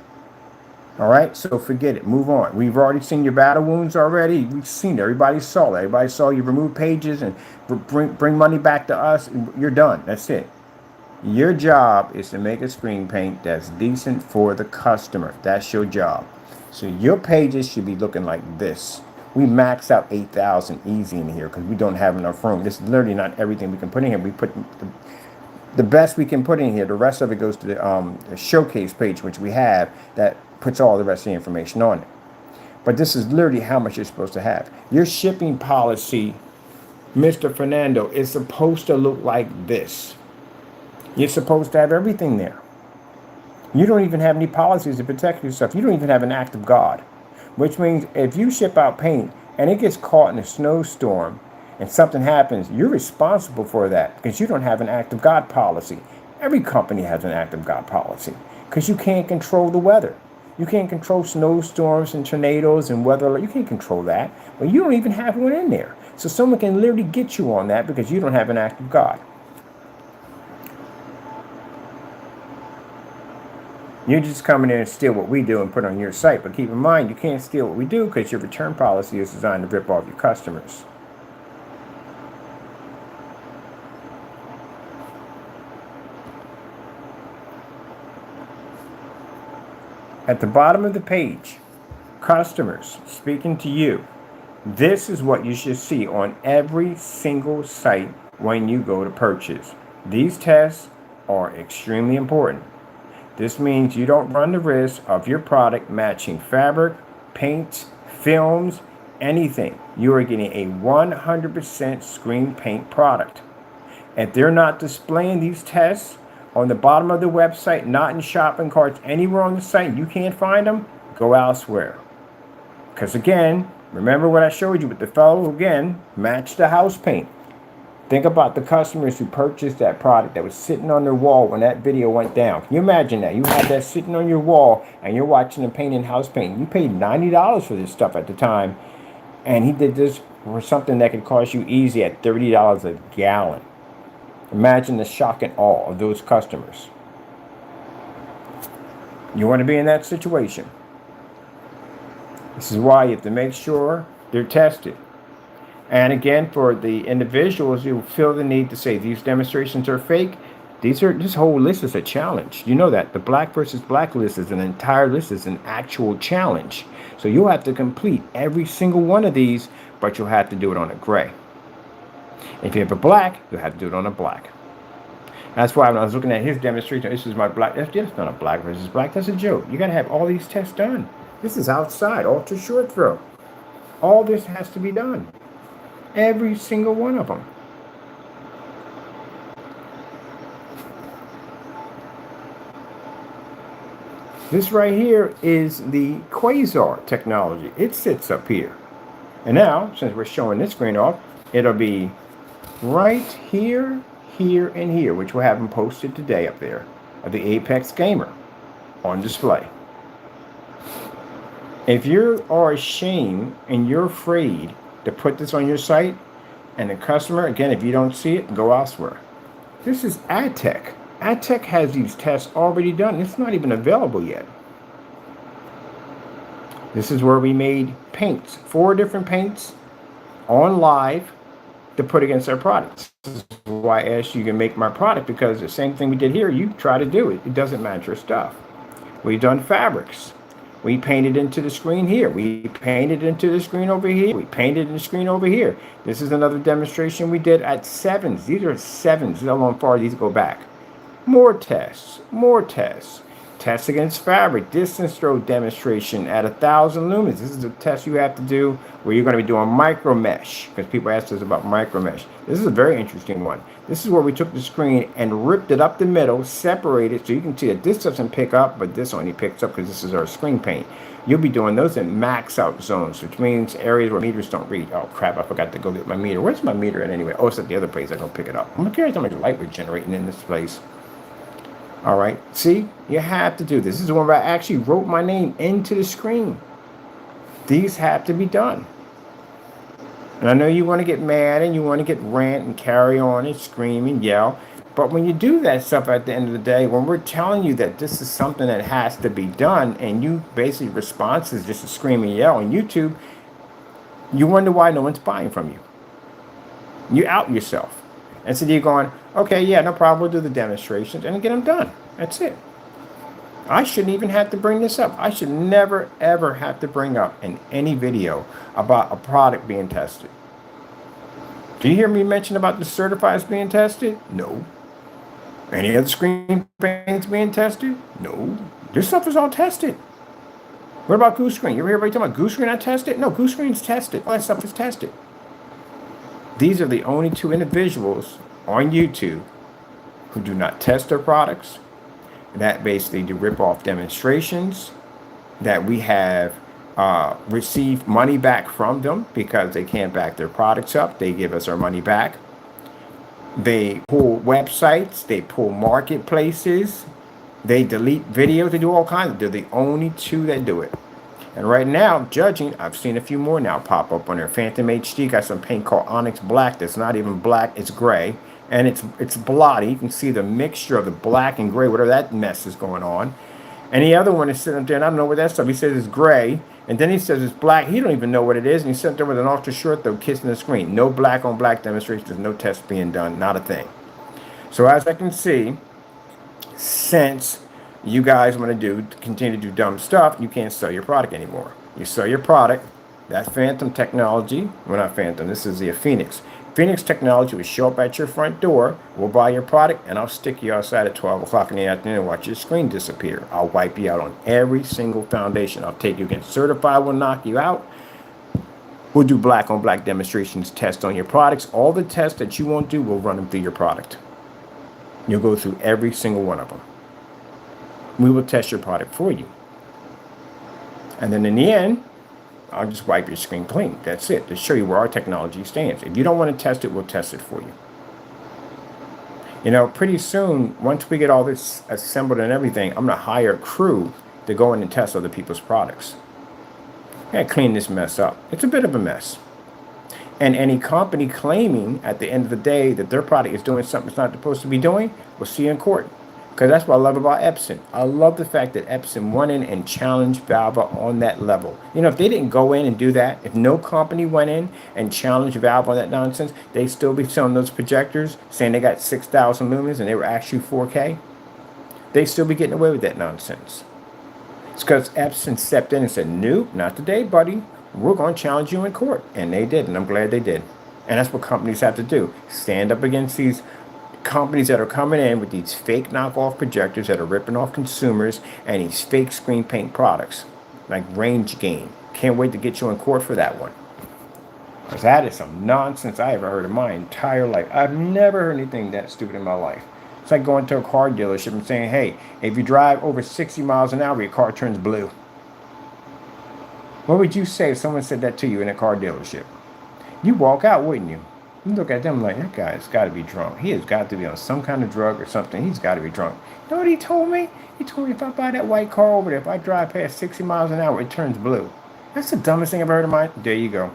All right? So forget it. Move on. We've already seen your battle wounds already. We've seen it. Everybody saw it. Everybody saw you remove pages and bring money back to us. You're done. That's it. Your job is to make a screen paint that's decent for the customer. That's your job. So your pages should be looking like this. We max out 8,000 easy in here because we don't have enough room. This is literally not everything we can put in here. We put the best we can put in here. The rest of it goes to the showcase page, which we have, that puts all the rest of the information on it. But this is literally how much you're supposed to have. Your shipping policy, Mr. Fernando, is supposed to look like this. You're supposed to have everything there. You don't even have any policies to protect yourself. You don't even have an act of God. Which means if you ship out paint and it gets caught in a snowstorm and something happens, you're responsible for that because you don't have an act of God policy. Every company has an act of God policy because you can't control the weather. You can't control snowstorms and tornadoes and weather. You can't control that. But you don't even have one in there. So someone can literally get you on that because you don't have an act of God. You're just coming in and steal what we do and put on your site. But keep in mind, you can't steal what we do because your return policy is designed to rip off your customers. At the bottom of the page, customers speaking to you. This is what you should see on every single site when you go to purchase. These tests are extremely important. This means you don't run the risk of your product matching fabric, paints, films, anything. You are getting a 100% screen paint product. If they're not displaying these tests on the bottom of the website, not in shopping carts, anywhere on the site, you can't find them, go elsewhere. Because again, remember what I showed you with the fellow, again, match the house paint. Think about the customers who purchased that product that was sitting on their wall when that video went down. Can you imagine that? You had that sitting on your wall and you're watching them painting house paint. You paid $90 for this stuff at the time. And he did this for something that could cost you easy at $30 a gallon. Imagine the shock and awe of those customers. You want to be in that situation. This is why you have to make sure they're tested. And again, for the individuals who feel the need to say these demonstrations are fake, this whole list is a challenge. You know that the black versus black list is an entire list, is an actual challenge. So you'll have to complete every single one of these, but you'll have to do it on a gray. If you have a black, you'll have to do it on a black. That's why when I was looking at his demonstration, this is my black. That's not a black versus black. That's a joke. You got to have all these tests done. This is outside, ultra short throw. All this has to be done. Every single one of them. This right here is the quasar technology. It sits up here. And now, since we're showing this screen off, it'll be right here, here, and here, which we'll have them posted today up there of the Apex Gamer on display. If you are ashamed and you're afraid to put this on your site, and the customer, again, if you don't see it, go elsewhere. This is AdTech. AdTech has these tests already done. It's not even available yet. This is where we made paints, 4 different paints on live to put against our products. This is why I asked you to make my product, because the same thing we did here, you try to do it. It doesn't match your stuff. We've done fabrics. We painted into the screen here. We painted into the screen over here. We painted in the screen over here. This is another demonstration we did at 7s. These are 7s. This is how far these go back. More tests. More tests. Tests against fabric. Distance throw demonstration at 1,000 lumens. This is a test you have to do where you're going to be doing micro mesh, because people asked us about micro mesh. This is a very interesting one. This is where we took the screen and ripped it up the middle, separated, so you can see that this doesn't pick up, but this only picks up because this is our screen paint. You'll be doing those in max out zones, which means areas where meters don't read. Oh crap, I forgot to go get my meter. Where's my meter at anyway? Oh, it's at the other place. I don't pick it up. I'm curious how much light we're generating in this place. All right, see, you have to do this. This is the one where I actually wrote my name into the screen. These have to be done. And I know you want to get mad and you want to get rant and carry on and scream and yell. But when you do that stuff at the end of the day, when we're telling you that this is something that has to be done, and you basically response is just to scream and yell on YouTube, you wonder why no one's buying from you. You out yourself. And so you're going, okay, yeah, no problem, we'll do the demonstrations and get them done. That's it. I shouldn't even have to bring this up. I should never, ever have to bring up in any video about a product being tested. Do you hear me mention about the certifieds being tested? No. Any other screen paints being tested? No. This stuff is all tested. What about Goose Screen? You ever hear everybody talking about Goose Screen not tested? No, Goose Screen's tested. All that stuff is tested. These are the only 2 individuals on YouTube who do not test their products, that basically do rip-off demonstrations, that we have received money back from them because they can't back their products up. They give us our money back. They pull websites, they pull marketplaces, they delete videos, they do all kinds of. They're the only 2 that do it. And right now, judging, I've seen a few more now pop up on there. Phantom HD got some paint called Onyx Black that's not even black, it's gray. And it's bloody. You can see the mixture of the black and gray, whatever that mess is going on. And the other one is sitting there, and I don't know what that stuff. He says it's gray, and then he says it's black. He don't even know what it is, and he's sitting there with an ultra short though, kissing the screen. No black on black demonstrations, no tests being done, not a thing. So as I can see, since you guys want to continue to do dumb stuff, you can't sell your product anymore. You sell your product, that Phantom technology, well, not Phantom, this is the Phoenix. Phoenix technology will show up at your front door, we'll buy your product, and I'll stick you outside at 12 o'clock in the afternoon and watch your screen disappear. I'll wipe you out on every single foundation. I'll take you against certified, will knock you out. We'll do black on black demonstrations, tests on your products. All the tests that you won't do, we'll run them through your product. You'll go through every single one of them. We will test your product for you. And then in the end, I'll just wipe your screen clean. That's it, to show you where our technology stands. If you don't want to test it, we'll test it for you. You know, pretty soon, once we get all this assembled and everything, I'm going to hire a crew to go in and test other people's products. I gotta clean this mess up. It's a bit of a mess. And any company claiming at the end of the day that their product is doing something it's not supposed to be doing, we'll see you in court. Because that's what I love about Epson. I love the fact that Epson went in and challenged Valve on that level. You know, if they didn't go in and do that, if no company went in and challenged Valve on that nonsense, they'd still be selling those projectors saying they got 6,000 lumens and they were actually 4K. They'd still be getting away with that nonsense. It's because Epson stepped in and said, nope, not today, buddy. We're going to challenge you in court. And they did, and I'm glad they did. And that's what companies have to do. Stand up against these companies that are coming in with these fake knockoff projectors that are ripping off consumers and these fake screen paint products like range gain. Can't wait to get you in court for that one. Because that is some nonsense I ever heard in my entire life. I've never heard anything that stupid in my life. It's like going to a car dealership and saying, hey, if you drive over 60 miles an hour, your car turns blue. What would you say if someone said that to you in a car dealership? You walk out, wouldn't you? You look at them like, that guy's got to be drunk. He has got to be on some kind of drug or something. He's got to be drunk. You know what he told me? He told me if I buy that white car over there, if I drive past 60 miles an hour, it turns blue. That's the dumbest thing I've heard in my... There you go.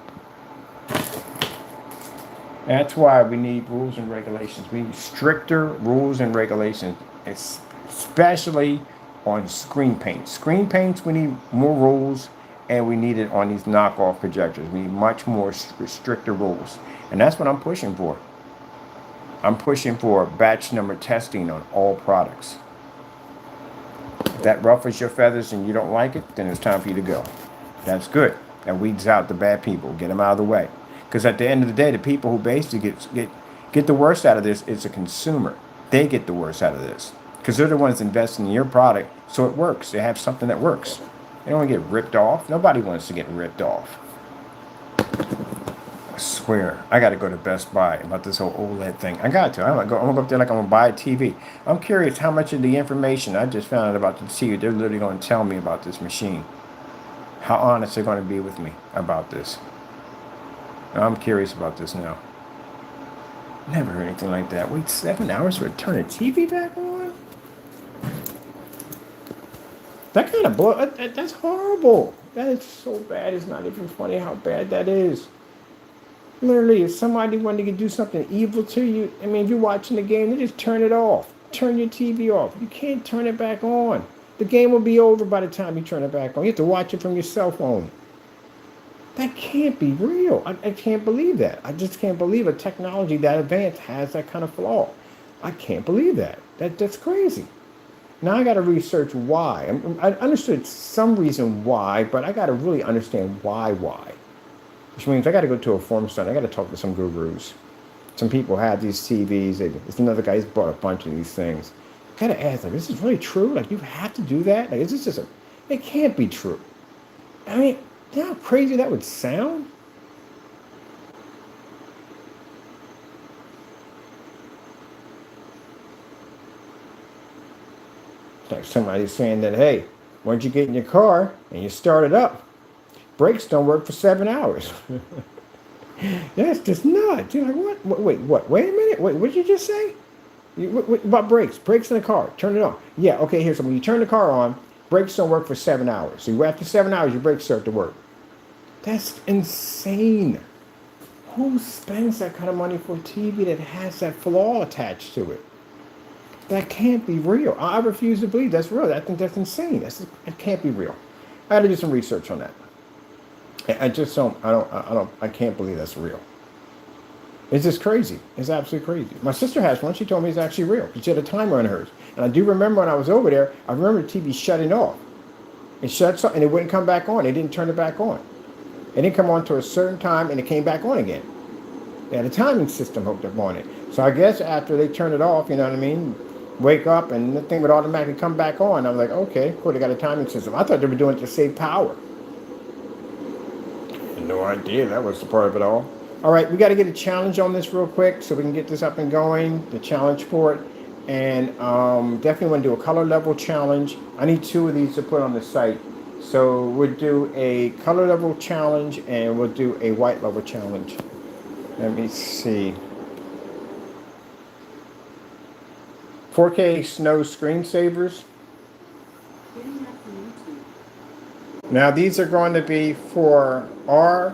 That's why we need rules and regulations. We need stricter rules and regulations, especially on screen paint. Screen paints, we need more rules, and we need it on these knockoff projectors. We need much more stricter rules. And that's what I'm pushing for. I'm pushing for batch number testing on all products. If that ruffles your feathers and you don't like it, then it's time for you to go. That's good. That weeds out the bad people. Get them out of the way. Because at the end of the day, the people who basically get the worst out of this is the consumer. They get the worst out of this. Because they're the ones investing in your product, so it works. They have something that works. They don't want to get ripped off. Nobody wants to get ripped off. I swear, I got to go to Best Buy about this whole OLED thing. I got to. I'm going to go up there like I'm going to buy a TV. I'm curious how much of the information I just found out about the TV, they're literally going to tell me about this machine. How honest they're going to be with me about this. I'm curious about this now. Never heard anything like that. Wait 7 hours for a turn a TV back on? That kind of that's horrible. That is so bad. It's not even funny how bad that is. Literally, if somebody wanted to do something evil to you, I mean, if you're watching the game, they just turn it off. Turn your TV off. You can't turn it back on. The game will be over by the time you turn it back on. You have to watch it from your cell phone. That can't be real. I can't believe that. I just can't believe a technology that advanced has that kind of flaw. I can't believe that. That's crazy. Now I got to research why. I understood some reason why, but I got to really understand why. Which means I got to go to a forum site. I got to talk to some gurus. Some people have these TVs. There's another guy who's bought a bunch of these things. I got to ask, like, is this really true? Like, you have to do that? Like, is this just it can't be true. I mean, you know how crazy that would sound? It's like somebody saying that, hey, once you get in your car and you start it up, brakes don't work for 7 hours. That's just nuts. You're like, what? Wait, what? Wait a minute. Wait, what did you just say? What about brakes? Brakes in the car. Turn it on. Yeah, okay, here's something. When you turn the car on, brakes don't work for 7 hours. So after 7 hours, your brakes start to work. That's insane. Who spends that kind of money for a TV that has that flaw attached to it? That can't be real. I refuse to believe that's real. I think that's insane. It can't be real. I had to do some research on that. I just don't. I can't believe that's real. It's just crazy. It's absolutely crazy. My sister has one. She told me it's actually real. She had a timer on hers. And I do remember when I was over there, I remember the TV shutting off. It shuts off and it wouldn't come back on. They didn't turn it back on. It didn't come on to a certain time and it came back on again. They had a timing system hooked up on it. So I guess after they turn it off, you know what I mean, wake up and the thing would automatically come back on. I was like, okay, cool, they got a timing system. I thought they were doing it to save power. No idea that was the part of it all. All right, we got to get a challenge on this real quick so we can get this up and going, the challenge for it. And definitely want to do a color level challenge. I need 2 of these to put on the site. So we'll do a color level challenge and we'll do a white level challenge. Let me see. 4K snow screensavers. Now these are going to be for our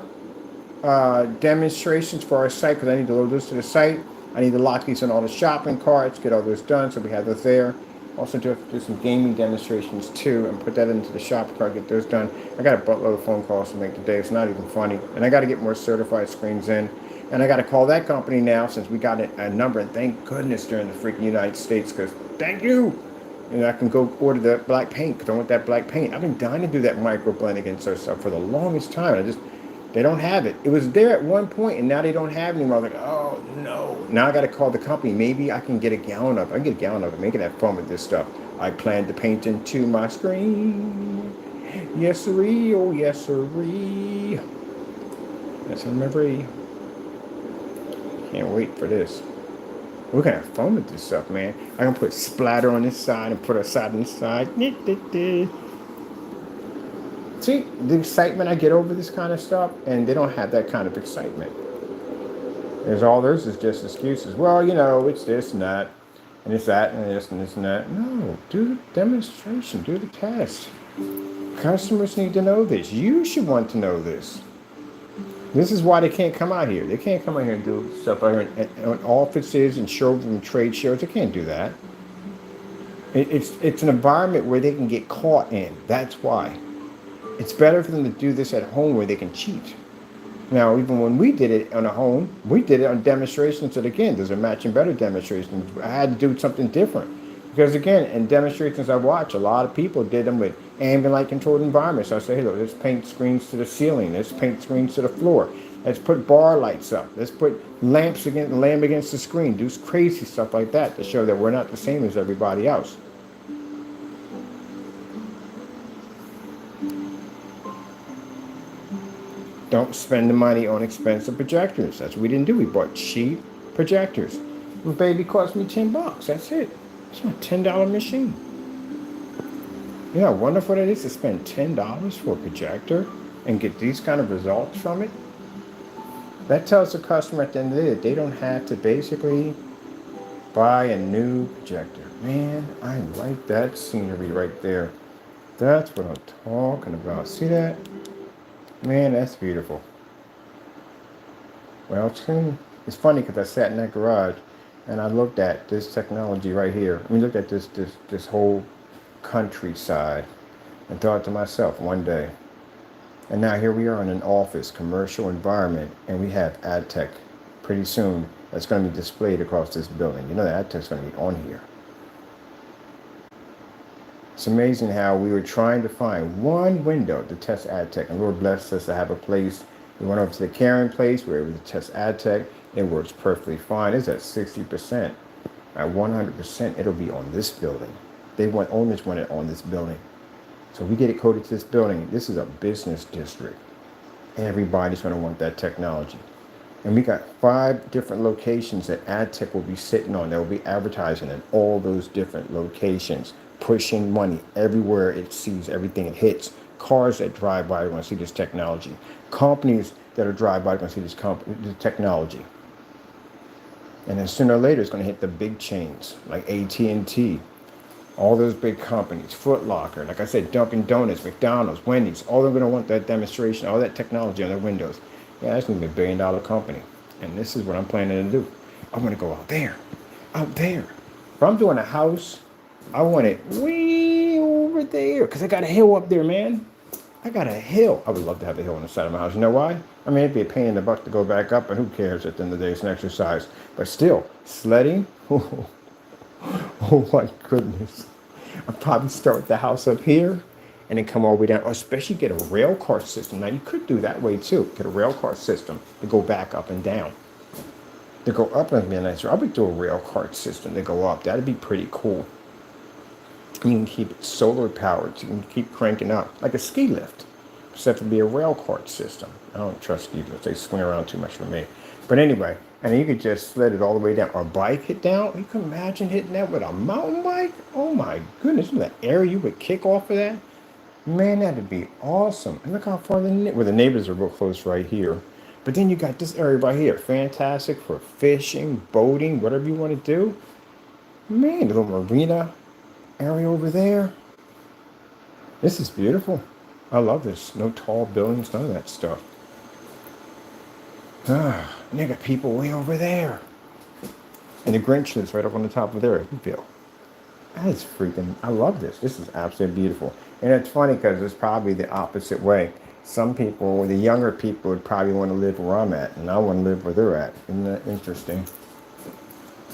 demonstrations for our site because I need to load this to the site. I need to lock these on all the shopping carts, get all this done so we have this there. Also do some gaming demonstrations too, and put that into the shop before I get those done. I got a buttload of phone calls to make today. It's not even funny, and I got to get more certified screens in, and I got to call that company now since we got a number. And thank goodness they're in the freaking United States, because thank you. And I can go order the black paint because I want that black paint. I've been dying to do that micro blending and stuff for the longest time. They don't have it. It was there at one point, and now they don't have it anymore. I was like, oh no. Now I got to call the company. Maybe I can get a gallon of it. I can get a gallon of it. Making that fun with this stuff. I plan to paint into my screen. Yes, sirree. Oh, yes, sirree. Yes, sirree. Can't wait for this. We're gonna have fun with this stuff, man. I can put splatter on this side and put a side on this side. See, the excitement I get over this kind of stuff, and they don't have that kind of excitement. Theirs is just excuses. Well, it's this and that, and it's that and this and this and that. No, do the demonstration, do the test. Customers need to know this. You should want to know this. This is why they can't come out here. They can't come out here and do stuff out here in offices and showrooms and trade shows. They can't do that. It's an environment where they can get caught in. That's why. It's better for them to do this at home where they can cheat. Now, even when we did it on a home, we did it on demonstrations. And again, there's a matching better demonstrations. I had to do something different. Because again, in demonstrations I watch, a lot of people did them with ambient light controlled environments. So I say, hey, look, let's paint screens to the ceiling. Let's paint screens to the floor. Let's put bar lights up. Let's put lamp against the screen. Do crazy stuff like that to show that we're not the same as everybody else. Don't spend the money on expensive projectors. That's what we didn't do. We bought cheap projectors. The baby cost me $10. That's it. It's my $10 machine. You know how wonderful that is to spend $10 for a projector and get these kind of results from it? That tells the customer at the end of the day that they don't have to basically buy a new projector. Man, I like that scenery right there. That's what I'm talking about. See that? Man, that's beautiful. Well, it's funny because I sat in that garage and I looked at this technology right here. I mean, looked at this whole countryside and thought to myself one day, and now here we are in an office, commercial environment, and we have ad tech pretty soon that's going to be displayed across this building. You know, the ad tech's going to be on here. It's amazing how we were trying to find one window to test ad tech, and Lord blessed us to have a place. We went over to the Karen place where we were able to test ad tech. It works perfectly fine. It's at 60%. At 100%, it'll be on this building. Owners want it on this building. So we get it coded to this building. This is a business district. Everybody's going to want that technology. And we got 5 different locations that ad tech will be sitting on. That will be advertising in all those different locations, pushing money everywhere it sees, everything it hits. Cars that drive by are going to see this technology. Companies that are drive by are going to see this technology. And then sooner or later, it's going to hit the big chains like AT&T, all those big companies, Foot Locker, like I said, Dunkin' Donuts, McDonald's, Wendy's, all they're going to want that demonstration, all that technology on their windows. Yeah, that's going to be a $1 billion company. And this is what I'm planning to do. I'm going to go out there. If I'm doing a house, I want it way over there because I got a hill up there, man. I got a hill. I would love to have a hill on the side of my house. You know why? I mean, it'd be a pain in the butt to go back up, and who cares at the end of the day? It's an exercise. But still, sledding, oh my goodness. I'll probably start with the house up here and then come all the way down, or especially get a rail car system. Now, you could do that way too. Get a rail car system to go back up and down. To go up and be nicer. I would do a rail car system to go up. That'd be pretty cool. You can keep it solar powered. You can keep cranking up like a ski lift, except to be a rail cart system. I don't trust ski lifts. They swing around too much for me. But anyway, and you could just sled it all the way down. Or bike it down. You can imagine hitting that with a mountain bike. Oh my goodness, that area you would kick off of that. Man, that'd be awesome. And look how far the neighbors are real close right here. But then you got this area right here. Fantastic for fishing, boating, whatever you want to do. Man, the little marina area over there. This is beautiful. I love this. No tall buildings, none of that stuff. And they got people way over there. And the Grinch lives right up on the top of their hill. That's freaking, I love this. This is absolutely beautiful. And it's funny because it's probably the opposite way. Some people, the younger people, would probably want to live where I'm at, and I want to live where they're at. Isn't that interesting?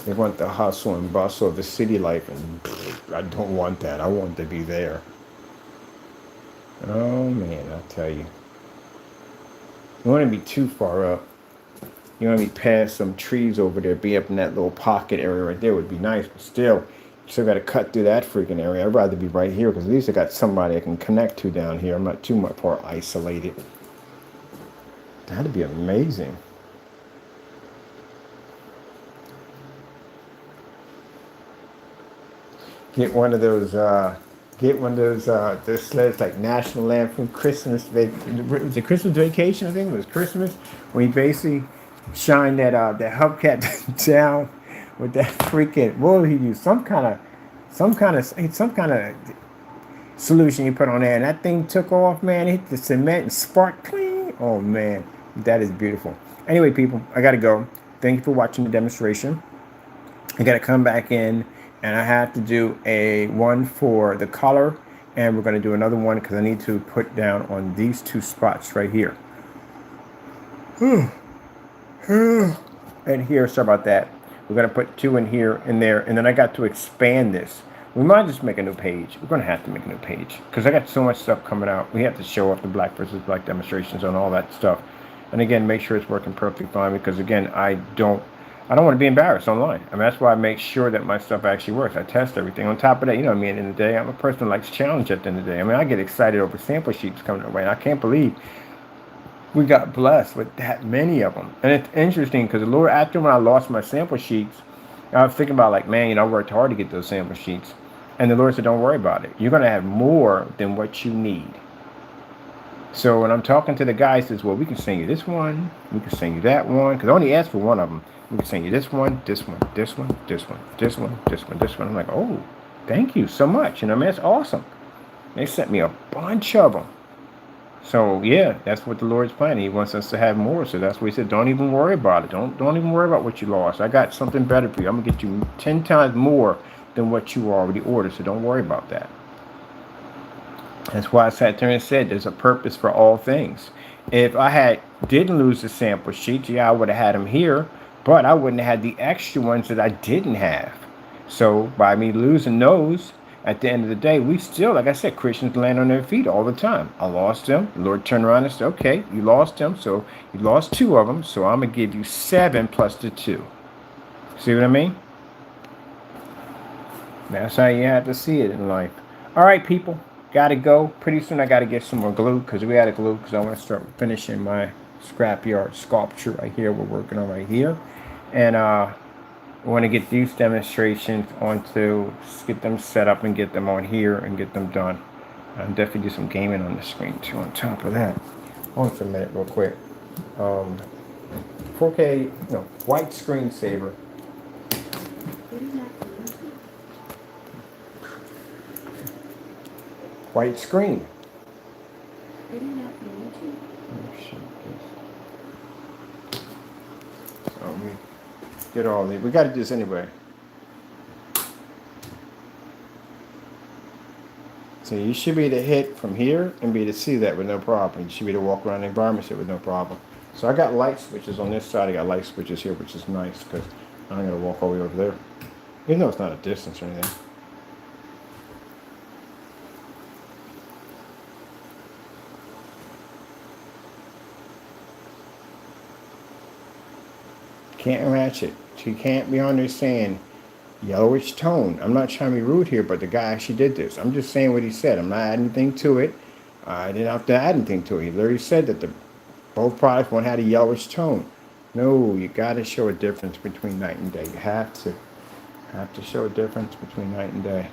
They want the hustle and bustle of the city life, and I don't want that. I want to be there. Oh man, I tell you. You want to be too far up. You want to be past some trees over there, be up in that little pocket area right there would be nice, but still, you still got to cut through that freaking area. I'd rather be right here because at least I got somebody I can connect to down here. I'm not too much more isolated. That'd be amazing. Get one of those. Get one of those sleds like National Lampoon Christmas. Was it Christmas Vacation? I think it was Christmas. When you basically shine that hubcap down with that freaking. What would he use? Some kind of solution you put on there, and that thing took off, man. It hit the cement and sparked clean. Oh man, that is beautiful. Anyway, people, I gotta go. Thank you for watching the demonstration. I gotta come back in, and I have to do a one for the color, and we're gonna do another one because I need to put down on these two spots right here. And here, sorry about that. We're gonna put two in here and there, and then I got to expand this. We might just make a new page. We're gonna have to make a new page because I got so much stuff coming out. We have to show off the black versus black demonstrations and all that stuff. And again, make sure it's working perfectly fine because again, I don't want to be embarrassed online. I mean, that's why I make sure that my stuff actually works. I test everything. On top of that, you know what I mean, at the end of the day, I'm a person that likes challenge at the end of the day. I mean, I get excited over sample sheets coming our way, and I can't believe we got blessed with that many of them. And it's interesting because the Lord, after when I lost my sample sheets, I was thinking about like, man, you know, I worked hard to get those sample sheets. And the Lord said, don't worry about it. You're going to have more than what you need. So when I'm talking to the guy, he says, well, we can send you this one. We can send you that one. Because I only asked for one of them. We can send you this one, this one, this one, this one, this one, this one, this one. I'm like, oh, thank you so much. You know, man, that's awesome. They sent me a bunch of them. So yeah, that's what the Lord's planning. He wants us to have more. So that's what he said. Don't even worry about it. Don't even worry about what you lost. I got something better for you. I'm gonna get you 10 times more than what you already ordered. So don't worry about that. That's why I sat there and said there's a purpose for all things. If I didn't lose the sample sheets, yeah, I would have had them here, but I wouldn't have had the extra ones that I didn't have. So by me losing those, at the end of the day, we still, like I said, Christians land on their feet all the time. I lost them. The Lord turned around and said, okay, you lost them, so you lost two of them, so I'm going to give you 7 plus the 2. See what I mean? That's how you have to see it in life. All right, people, got to go. Pretty soon I got to get some more glue because we had to glue because I want to start finishing my scrapyard sculpture right here we're working on right here. And I want to get these demonstrations onto, get them set up and get them on here and get them done. I'll definitely do some gaming on the screen too on top of that. Hold on for a minute real quick. 4K, no, white screensaver. White screen. Oh, shit. So we get all these. We got to do this anyway. So you should be able to hit from here and be able to see that with no problem. You should be able to walk around the environment with no problem. So I got light switches on this side. I got light switches here, which is nice because I'm going to walk all the way over there. Even though it's not a distance or anything. Can't match it. She can't be on there saying yellowish tone. I'm not trying to be rude here, but the guy actually did this. I'm just saying what he said. I'm not adding anything to it. I didn't have to add anything to it. He literally said that both products, one had a yellowish tone. No, you got to show a difference between night and day. You have to show a difference between night and day.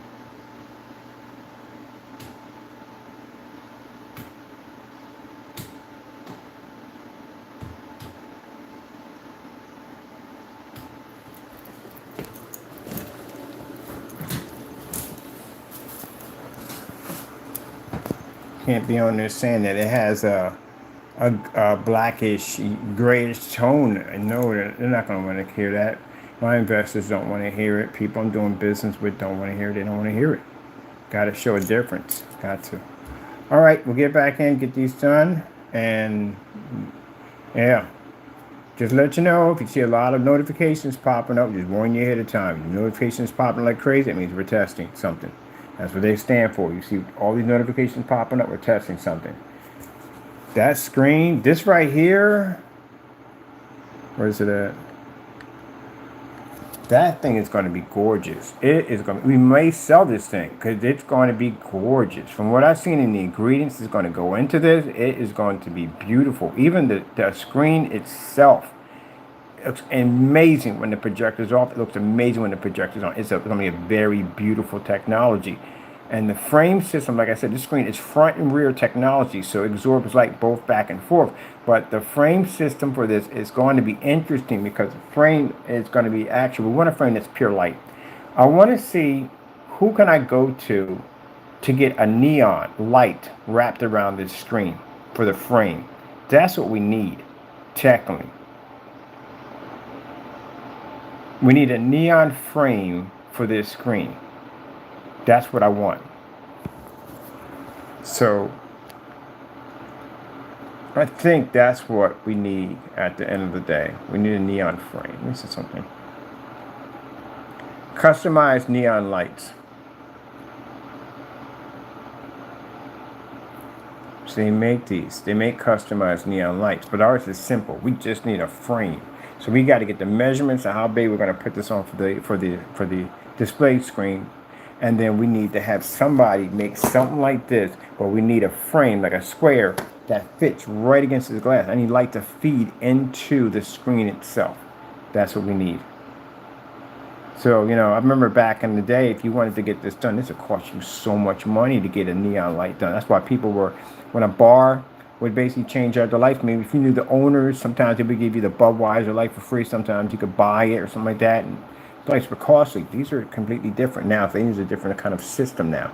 Can't be on there saying that it has a blackish, grayish tone. No, they're not going to want to hear that. My investors don't want to hear it. People I'm doing business with don't want to hear it. They don't want to hear it. Got to show a difference. Got to. All right, we'll get back in, get these done, and yeah. Just let you know, if you see a lot of notifications popping up, just warn you ahead of time. If notifications popping like crazy, it means we're testing something. That's what they stand for. You see all these notifications popping up, we're testing something. That screen, this right here, where is it at? That thing is going to be gorgeous. It is going to, we may sell this thing because it's going to be gorgeous. From what I've seen in the ingredients that's going to go into this, it is going to be beautiful. Even the screen itself, it looks amazing when the projector's off. It looks amazing when the projector's on. It's going to be a very beautiful technology. And the frame system, like I said, this screen is front and rear technology, so it absorbs light both back and forth. But the frame system for this is going to be interesting because the frame is going to be actually, we want a frame that's pure light. I want to see who can I go to get a neon light wrapped around this screen for the frame. That's what we need, technically. We need a neon frame for this screen. That's what I want. So I think that's what we need at the end of the day. We need a neon frame. Let me see something. Customized neon lights. So they make these. They make customized neon lights, but ours is simple. We just need a frame. So we got to get the measurements of how big we're going to put this on for the display screen. And then we need to have somebody make something like this, but we need a frame, like a square, that fits right against the glass. I need light to feed into the screen itself. That's what we need. So, you know, I remember back in the day, if you wanted to get this done, this would cost you so much money to get a neon light done. That's why people were, when a bar would basically change out the lights, maybe if you knew the owners, sometimes they would give you the Budweiser light for free. Sometimes you could buy it or something like that. And lights were costly. These are completely different now. They use a different kind of system now.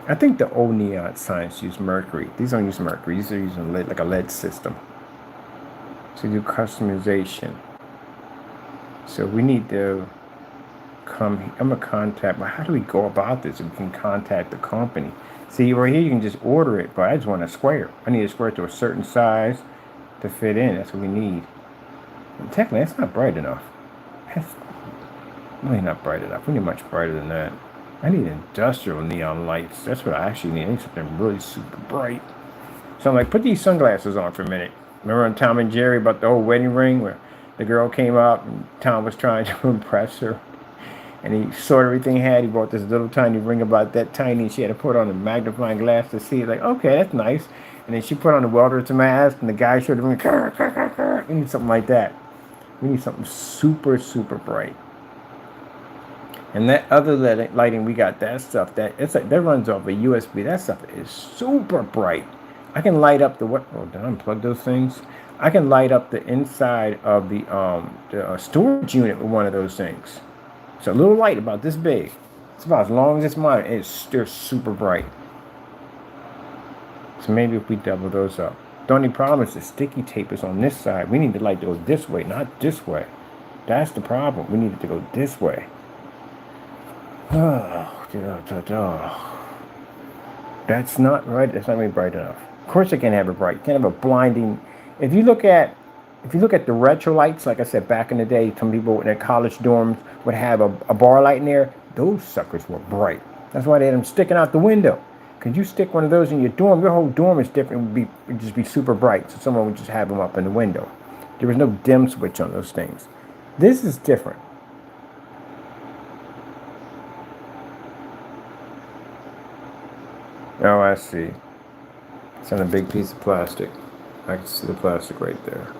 I think the old neon signs use mercury. These don't use mercury. These are using lead, like a lead system. So you do customization. So we need to come. I'm gonna contact. But how do we go about this? We can contact the company. See, right here you can just order it, but I just want a square. I need a square to a certain size to fit in. That's what we need. Technically, that's not bright enough. That's really not bright enough. We need much brighter than that. I need industrial neon lights. That's what I actually need. I need something really super bright. So I'm like, put these sunglasses on for a minute. Remember on Tom and Jerry about the old wedding ring where the girl came up and Tom was trying to impress her? And he saw everything he had. He bought this little tiny ring about that tiny. She had to put on a magnifying glass to see it. Like, okay, that's nice. And then she put on the welder's mask, and the guy showed the ring. We need something like that. We need something super, super bright. And that other lighting we got, that stuff, that runs off a USB. That stuff is super bright. I can light up the what? Oh, did I unplug those things? I can light up the inside of the storage unit with one of those things. It's a little light about this big. It's about as long as this monitor. They're super bright. So maybe if we double those up. The only problem is the sticky tape is on this side. We need the light to go this way, not this way. That's the problem. We need it to go this way. That's not right. That's not really bright enough. Of course, I can't have it bright. You can't have a blinding. If you look at the retro lights, like I said back in the day, some people in their college dorms would have a bar light in there. Those suckers were bright. That's why they had them sticking out the window. Because you stick one of those in your dorm, your whole dorm is different. It would just be super bright. So someone would just have them up in the window. There was no dim switch on those things. This is different. Oh, I see. It's on a big piece of plastic. I can see the plastic right there.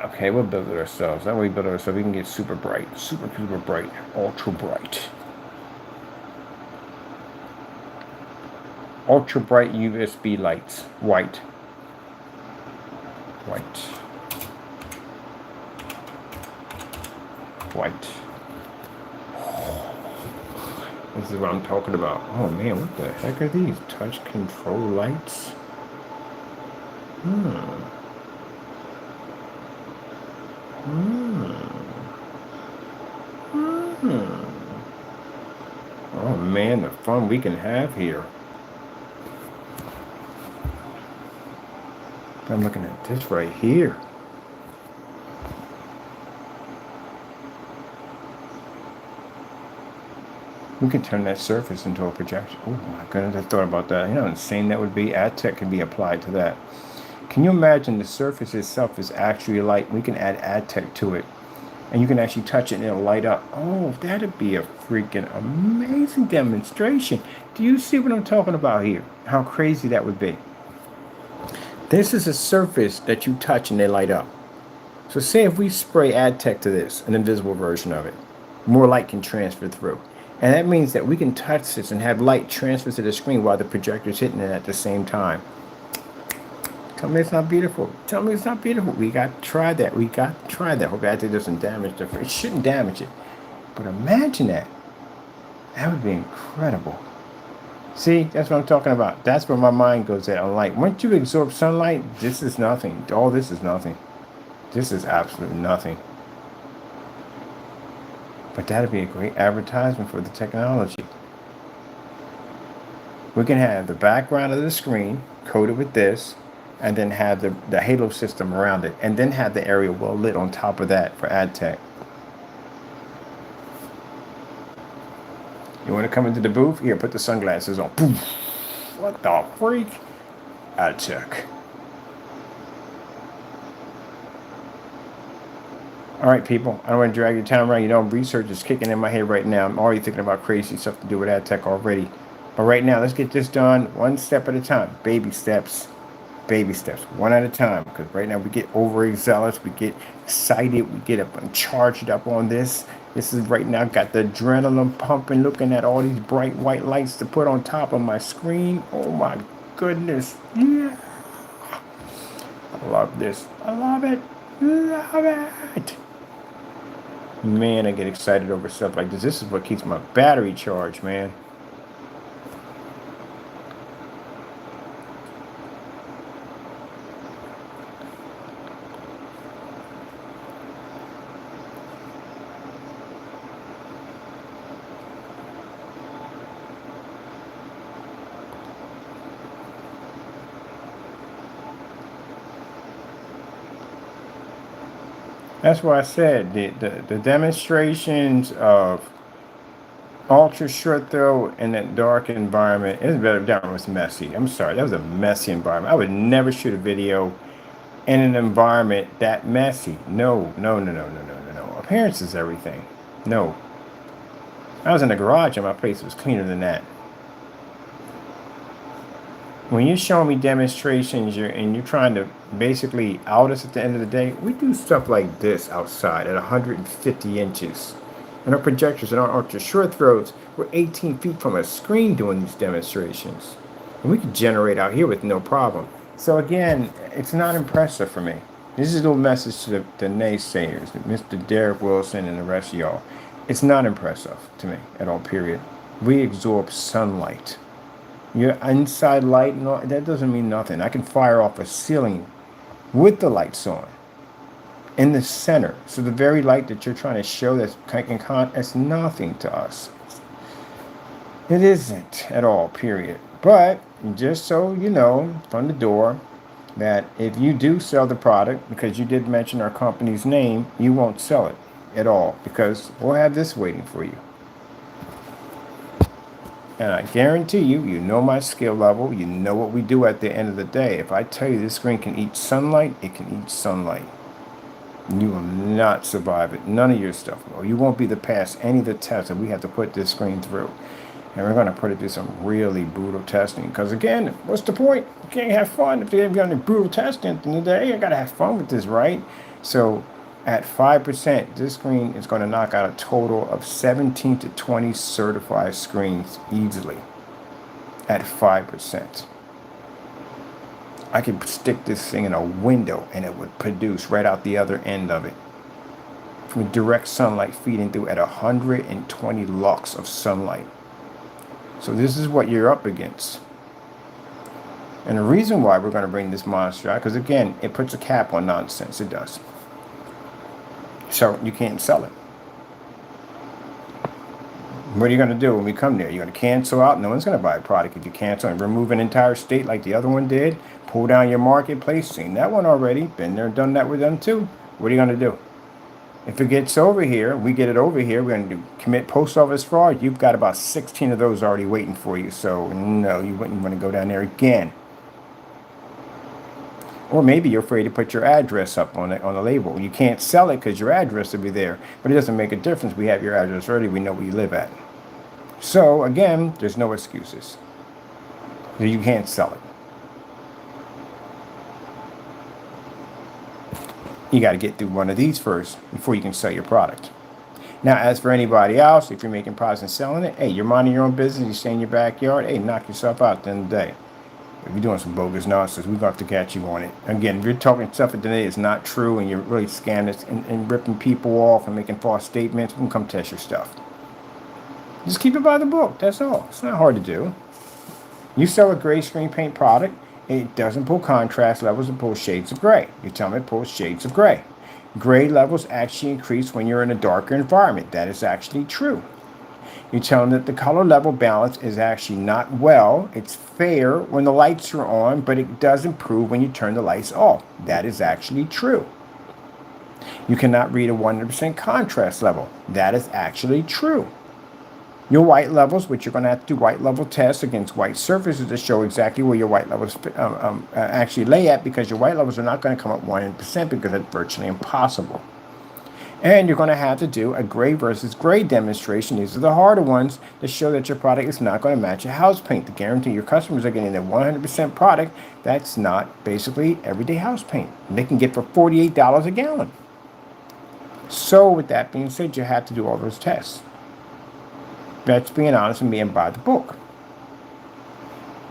Okay, we'll build it ourselves. That way we build it ourselves, we can get super bright. Super, super bright. Ultra bright. Ultra bright USB lights. White. White. White. This is what I'm talking about. Oh man, what the heck are these? Touch control lights? Hmm. Hmm. Oh man, the fun we can have here. I'm looking at this right here. We can turn that surface into a projection. Oh my goodness, I thought about that. You know how insane that would be? Ad tech can be applied to that. Can you imagine the surface itself is actually light? We can add ad tech to it. And you can actually touch it and it'll light up. Oh, that'd be a freaking amazing demonstration. Do you see what I'm talking about here? How crazy that would be. This is a surface that you touch and they light up. So say if we spray ad tech to this, an invisible version of it, more light can transfer through. And that means that we can touch this and have light transfer to the screen while the projector's hitting it at the same time. Tell me it's not beautiful. Tell me it's not beautiful. We got to try that. We got to try that. Hope that doesn't damage the. It shouldn't damage it. But imagine that. That would be incredible. See, that's what I'm talking about. That's where my mind goes at on light. Once you absorb sunlight, this is nothing. All this is nothing. This is absolutely nothing. But that'd be a great advertisement for the technology. We can have the background of the screen coated with this, and then have the halo system around it, and then have the area well lit on top of that for ad tech. You want to come into the booth? Here, put the sunglasses on. Poof. What the freak? Ad tech. All right, people. I don't want to drag your time around. You know, research is kicking in my head right now. I'm already thinking about crazy stuff to do with ad tech already. But right now, let's get this done one step at a time. Baby steps. Baby steps. One at a time. Because right now, we get overzealous. We get excited. We get up and charged up on this. This is right now, got the adrenaline pumping, looking at all these bright white lights to put on top of my screen. Oh my goodness. Yeah. I love this. I love it. Love it. Man, I get excited over stuff like this. This is what keeps my battery charged, man. That's why I said the demonstrations of ultra short throw in that dark environment is better. That was messy. I'm sorry, that was a messy environment. I would never shoot a video in an environment that messy. No, no, no, no, no, no, no, no. Appearance is everything. No. I was in the garage and my place was cleaner than that. When you're showing me demonstrations and you're trying to basically out us at the end of the day, we do stuff like this outside at 150 inches. And our projectors and our ultra short throws, we're 18 feet from a screen doing these demonstrations. And we can generate out here with no problem. So again, it's not impressive for me. This is a little message to the naysayers, Mr. Derek Wilson and the rest of y'all. It's not impressive to me at all, period. We absorb sunlight. Your inside light and all, that doesn't mean nothing. I can fire off a ceiling with the lights on in the center. So the very light that you're trying to show that's nothing to us. It isn't at all, period. But just so you know from the door that if you do sell the product, because you did mention our company's name, you won't sell it at all because we'll have this waiting for you. And I guarantee you, you know my skill level. You know what we do at the end of the day. If I tell you this screen can eat sunlight, it can eat sunlight. You will not survive it. None of your stuff will. You won't be able to pass any of the tests that we have to put this screen through. And we're going to put it through some really brutal testing. Because again, what's the point? You can't have fun if you're going to brutal testing at the end of the day. You got to have fun with this, right? So at 5%, this screen is going to knock out a total of 17 to 20 certified screens easily at 5%. I could stick this thing in a window and it would produce right out the other end of it. With direct sunlight feeding through at 120 lux of sunlight. So this is what you're up against. And the reason why we're going to bring this monster out, because again, it puts a cap on nonsense. It does. So you can't sell it. What are you going to do when we come there? You're going to cancel out? No one's going to buy a product if you cancel and remove an entire state like the other one did. Pull down your marketplace. Seen that one already. Been there, done that with them too. What are you going to do? If it gets over here, we get it over here, we're going to commit post office fraud. You've got about 16 of those already waiting for you. So no, you wouldn't want to go down there again. Or maybe you're afraid to put your address up on the label. You can't sell it because your address will be there. But it doesn't make a difference. We have your address already. We know where you live at. So again, there's no excuses. You can't sell it. You got to get through one of these first before you can sell your product. Now, as for anybody else, if you're making products and selling it, hey, you're minding your own business, you stay in your backyard, hey, knock yourself out at the end of the day. If you're doing some bogus nonsense, we're going to have to catch you on it. Again, if you're talking stuff that today is not true and you're really scamming and ripping people off and making false statements, we can come test your stuff. Just keep it by the book, that's all. It's not hard to do. You sell a gray screen paint product, it doesn't pull contrast levels, it pulls shades of gray. You tell me it pulls shades of gray. Gray levels actually increase when you're in a darker environment. That is actually true. You tell them that the color level balance is actually not well. It's fair when the lights are on, but it does improve when you turn the lights off. That is actually true. You cannot read a 100% contrast level. That is actually true. Your white levels, which you're going to have to do white level tests against white surfaces to show exactly where your white levels actually lay at, because your white levels are not going to come up 100% because it's virtually impossible. And you're going to have to do a gray versus gray demonstration. These are the harder ones to show that your product is not going to match your house paint. To guarantee your customers are getting a 100% product that's not basically everyday house paint. And they can get for $48 a gallon. So with that being said, you have to do all those tests. That's being honest and being by the book.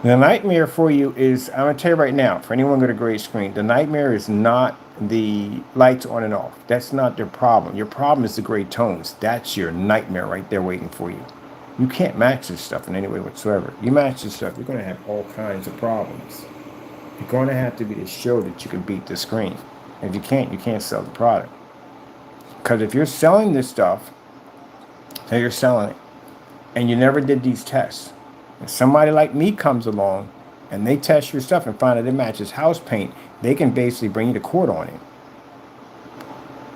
The nightmare for you is, I'm going to tell you right now, for anyone with a gray screen, the nightmare is not the lights on and off. That's not their problem. Your problem is the gray tones. That's your nightmare right there waiting for you. You can't match this stuff in any way whatsoever. You match this stuff, you're going to have all kinds of problems. You're going to have to be to show that you can beat the screen. If you can't sell the product. Because if you're selling this stuff, say you're selling it, and you never did these tests, if somebody like me comes along and they test your stuff and find that it matches house paint, they can basically bring you to court on it.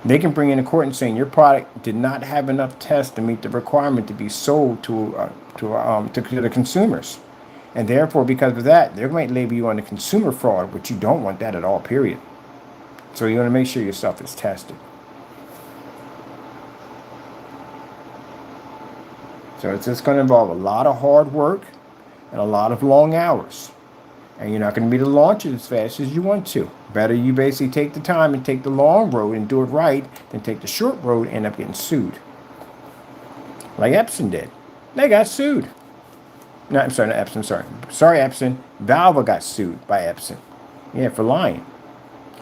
They can bring you to court and saying your product did not have enough tests to meet the requirement to be sold to the consumers. And therefore, because of that, they might label you on the consumer fraud, which you don't want that at all, period. So you want to make sure your stuff is tested. So it's just going to involve a lot of hard work and a lot of long hours. And you're not going to be able to launch it as fast as you want to. Better you basically take the time and take the long road and do it right than take the short road and end up getting sued. Like Epson did. They got sued. No, I'm sorry, not Epson, sorry. Sorry, Epson. Valve got sued by Epson. Yeah, for lying.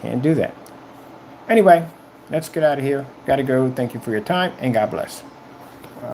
Can't do that. Anyway, let's get out of here. Got to go. Thank you for your time, and God bless.